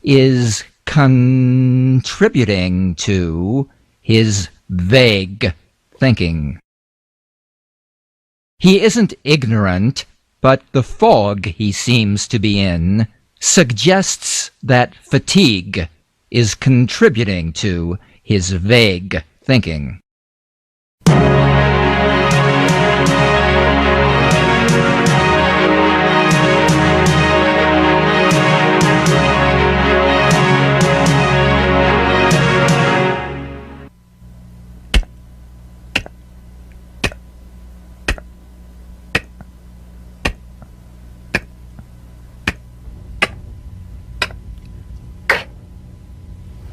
is contributing to his vague thinking. He isn't ignorant, but the fog he seems to be in suggests that fatigue is contributing to his vague thinking.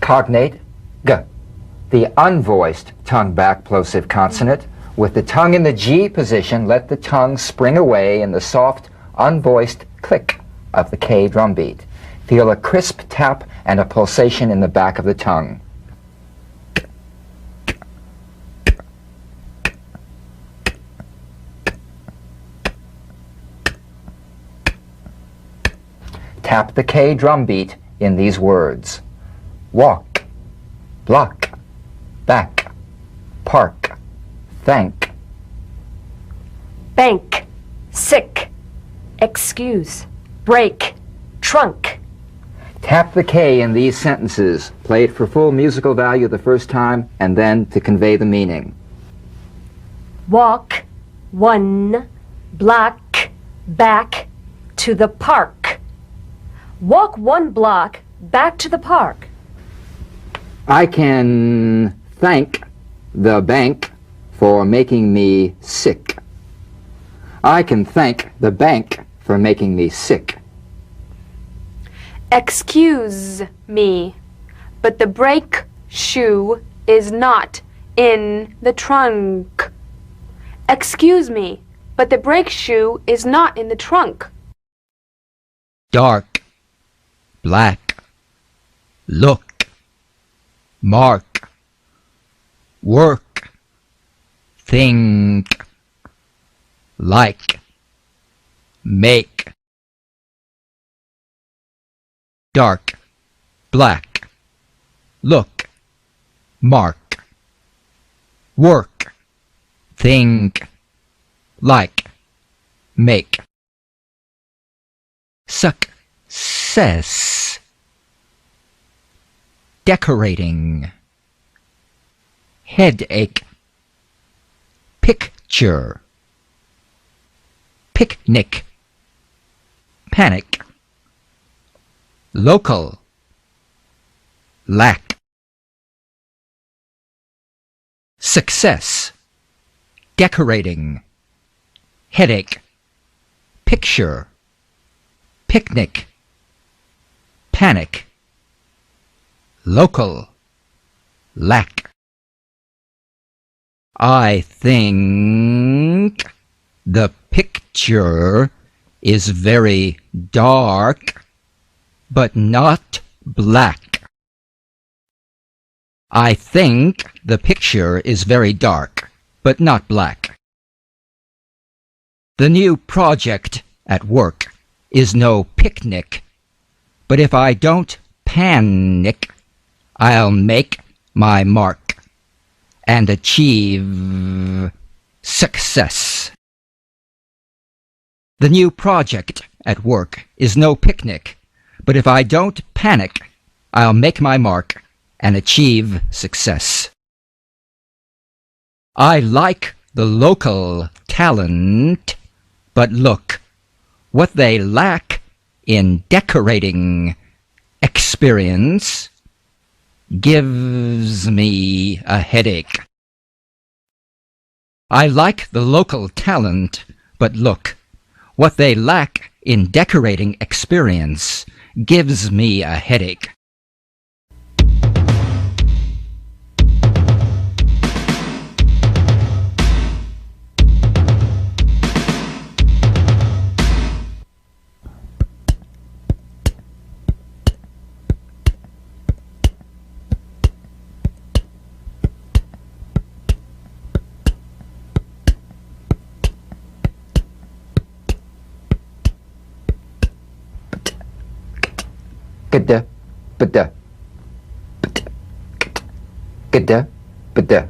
Cognate, g, the unvoiced tongue-back plosive consonant. With the tongue in the G position, let the tongue spring away in the soft, unvoiced click of the K drum beat. Feel a crisp tap and a pulsation in the back of the tongue. Tap the K drum beat in these words. Walk, block, back, park, thank. Bank, sick, excuse, break, trunk. Tap the K in these sentences. Play it for full musical value the first time and then to convey the meaning. Walk, 1 block back to the park. Walk 1 block back to the park. I can thank the bank for making me sick. I can thank the bank for making me sick. Excuse me, but the brake shoe is not in the trunk. Excuse me, but the brake shoe is not in the trunk. Dark, black, look, mark, work, think, like, make. Dark, black, look, mark, work, think, like, make. Success, decorating, headache, picture, picnic, panic, local, lack. Success, decorating, headache, picture, picnic, panic, local, lack. I think the picture is very dark, but not black. I think the picture is very dark, but not black. The new project at work is no picnic, but if I don't panic, I'll make my mark and achieve success. The new project at work is no picnic, but if I don't panic, I'll make my mark and achieve success. I like the local talent, but look, what they lack in decorating experience gives me a headache. I like the local talent, but look, what they lack in decorating experience gives me a headache. Gada, bada, gada, bada.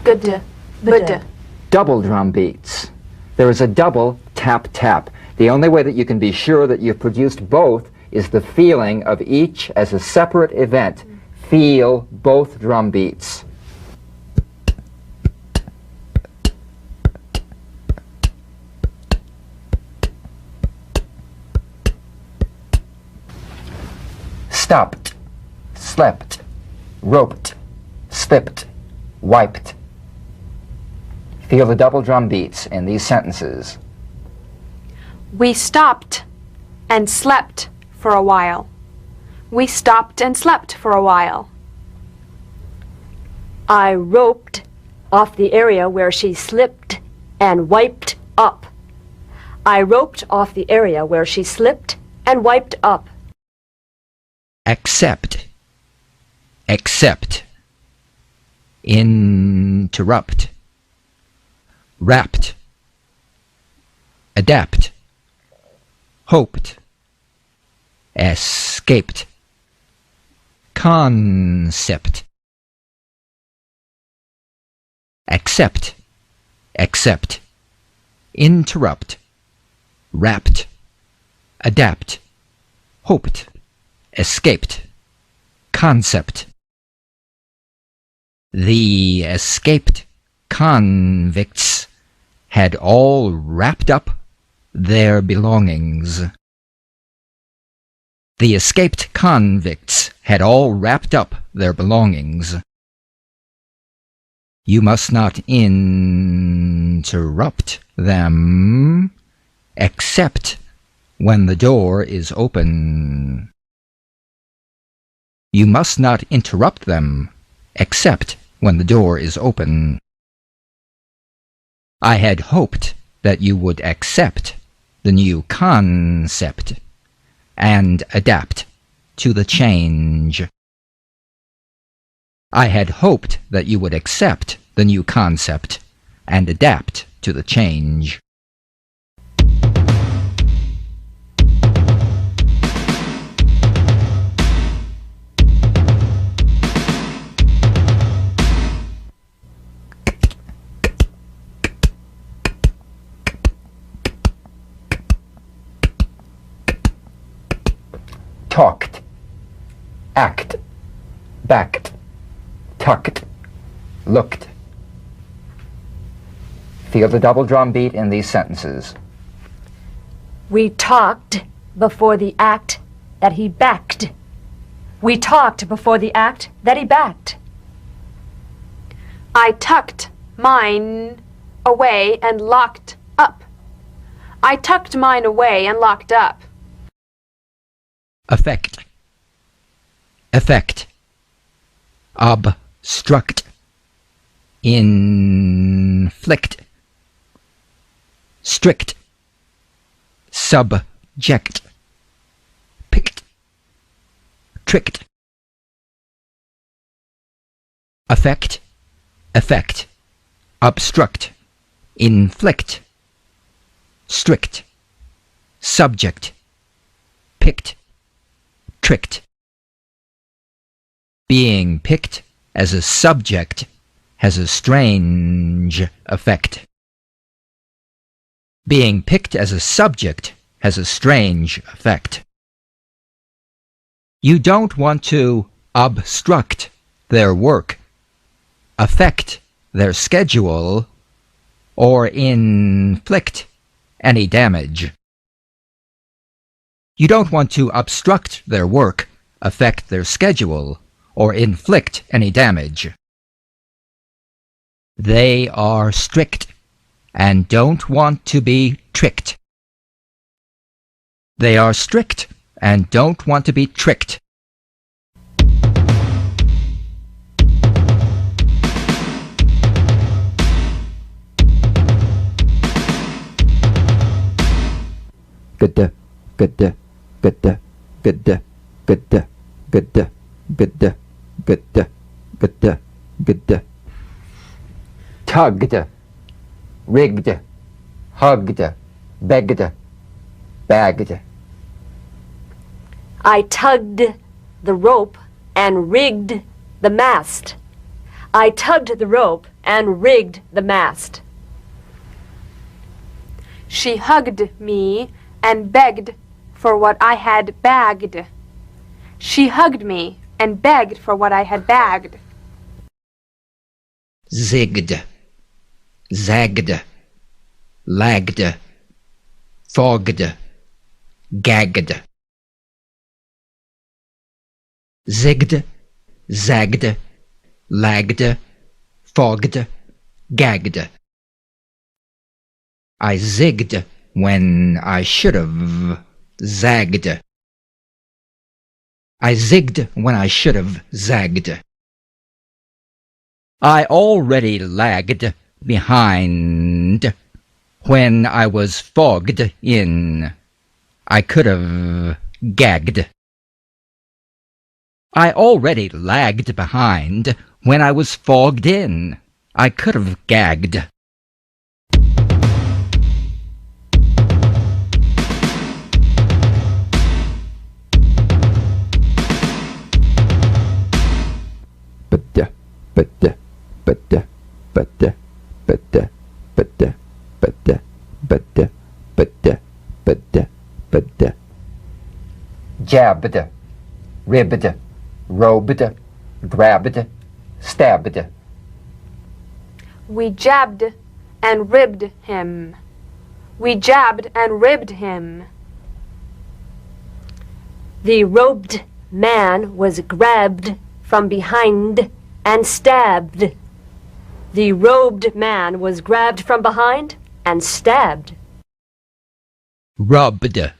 Good. Good. Double drum beats. There is a double tap tap. The only way that you can be sure that you've produced both is the feeling of each as a separate event. Feel both drum beats. Stopped, slept, roped, slipped, wiped. Feel the double drum beats in these sentences. We stopped and slept for a while. We stopped and slept for a while. I roped off the area where she slipped and wiped up. I roped off the area where she slipped and wiped up. Accept, accept, interrupt, wrapped, adapt, hoped, escaped, concept. Accept, accept, interrupt, wrapped, adapt, hoped, escaped, concept. The escaped convicts had all wrapped up their belongings. The escaped convicts had all wrapped up their belongings. You must not interrupt them, except when the door is open. You must not interrupt them, except when the door is open. I had hoped that you would accept the new concept and adapt to the change. I had hoped that you would accept the new concept and adapt to the change. Talked, act, backed, tucked, looked. Feel the double drum beat in these sentences. We talked before the act that he backed. We talked before the act that he backed. I tucked mine away and locked up. I tucked mine away and locked up. Affect, effect, obstruct, inflict, strict, subject, picked, tricked. Affect, effect, obstruct, inflict, strict, subject, picked, tricked. Being picked as a subject has a strange effect. Being picked as a subject has a strange effect. You don't want to obstruct their work, affect their schedule, or inflict any damage. You don't want to obstruct their work, affect their schedule, or inflict any damage. They are strict and don't want to be tricked. They are strict and don't want to be tricked. Good, good, good, good, good, good, good, good, good, good. Tugged, rigged, hugged, begged, bagged. I tugged the rope and rigged the mast. I tugged the rope and rigged the mast. She hugged me and begged for what I had bagged. She hugged me and begged for what I had bagged. Zigged, zagged, lagged, fogged, gagged. Zigged, zagged, lagged, fogged, gagged. I zigged when I should have zagged. I zigged when I should have zagged. I already lagged behind when I was fogged in. I could have gagged. I already lagged behind when I was fogged in. I could have gagged. Jabbed, ribbed, robed, grabbed, stabbed. We jabbed and ribbed him. We jabbed and ribbed him. The robed man was grabbed from behind and stabbed. The robed man was grabbed from behind and stabbed. Rubbed,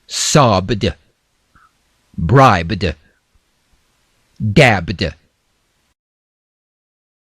sobbed, bribed, dabbed.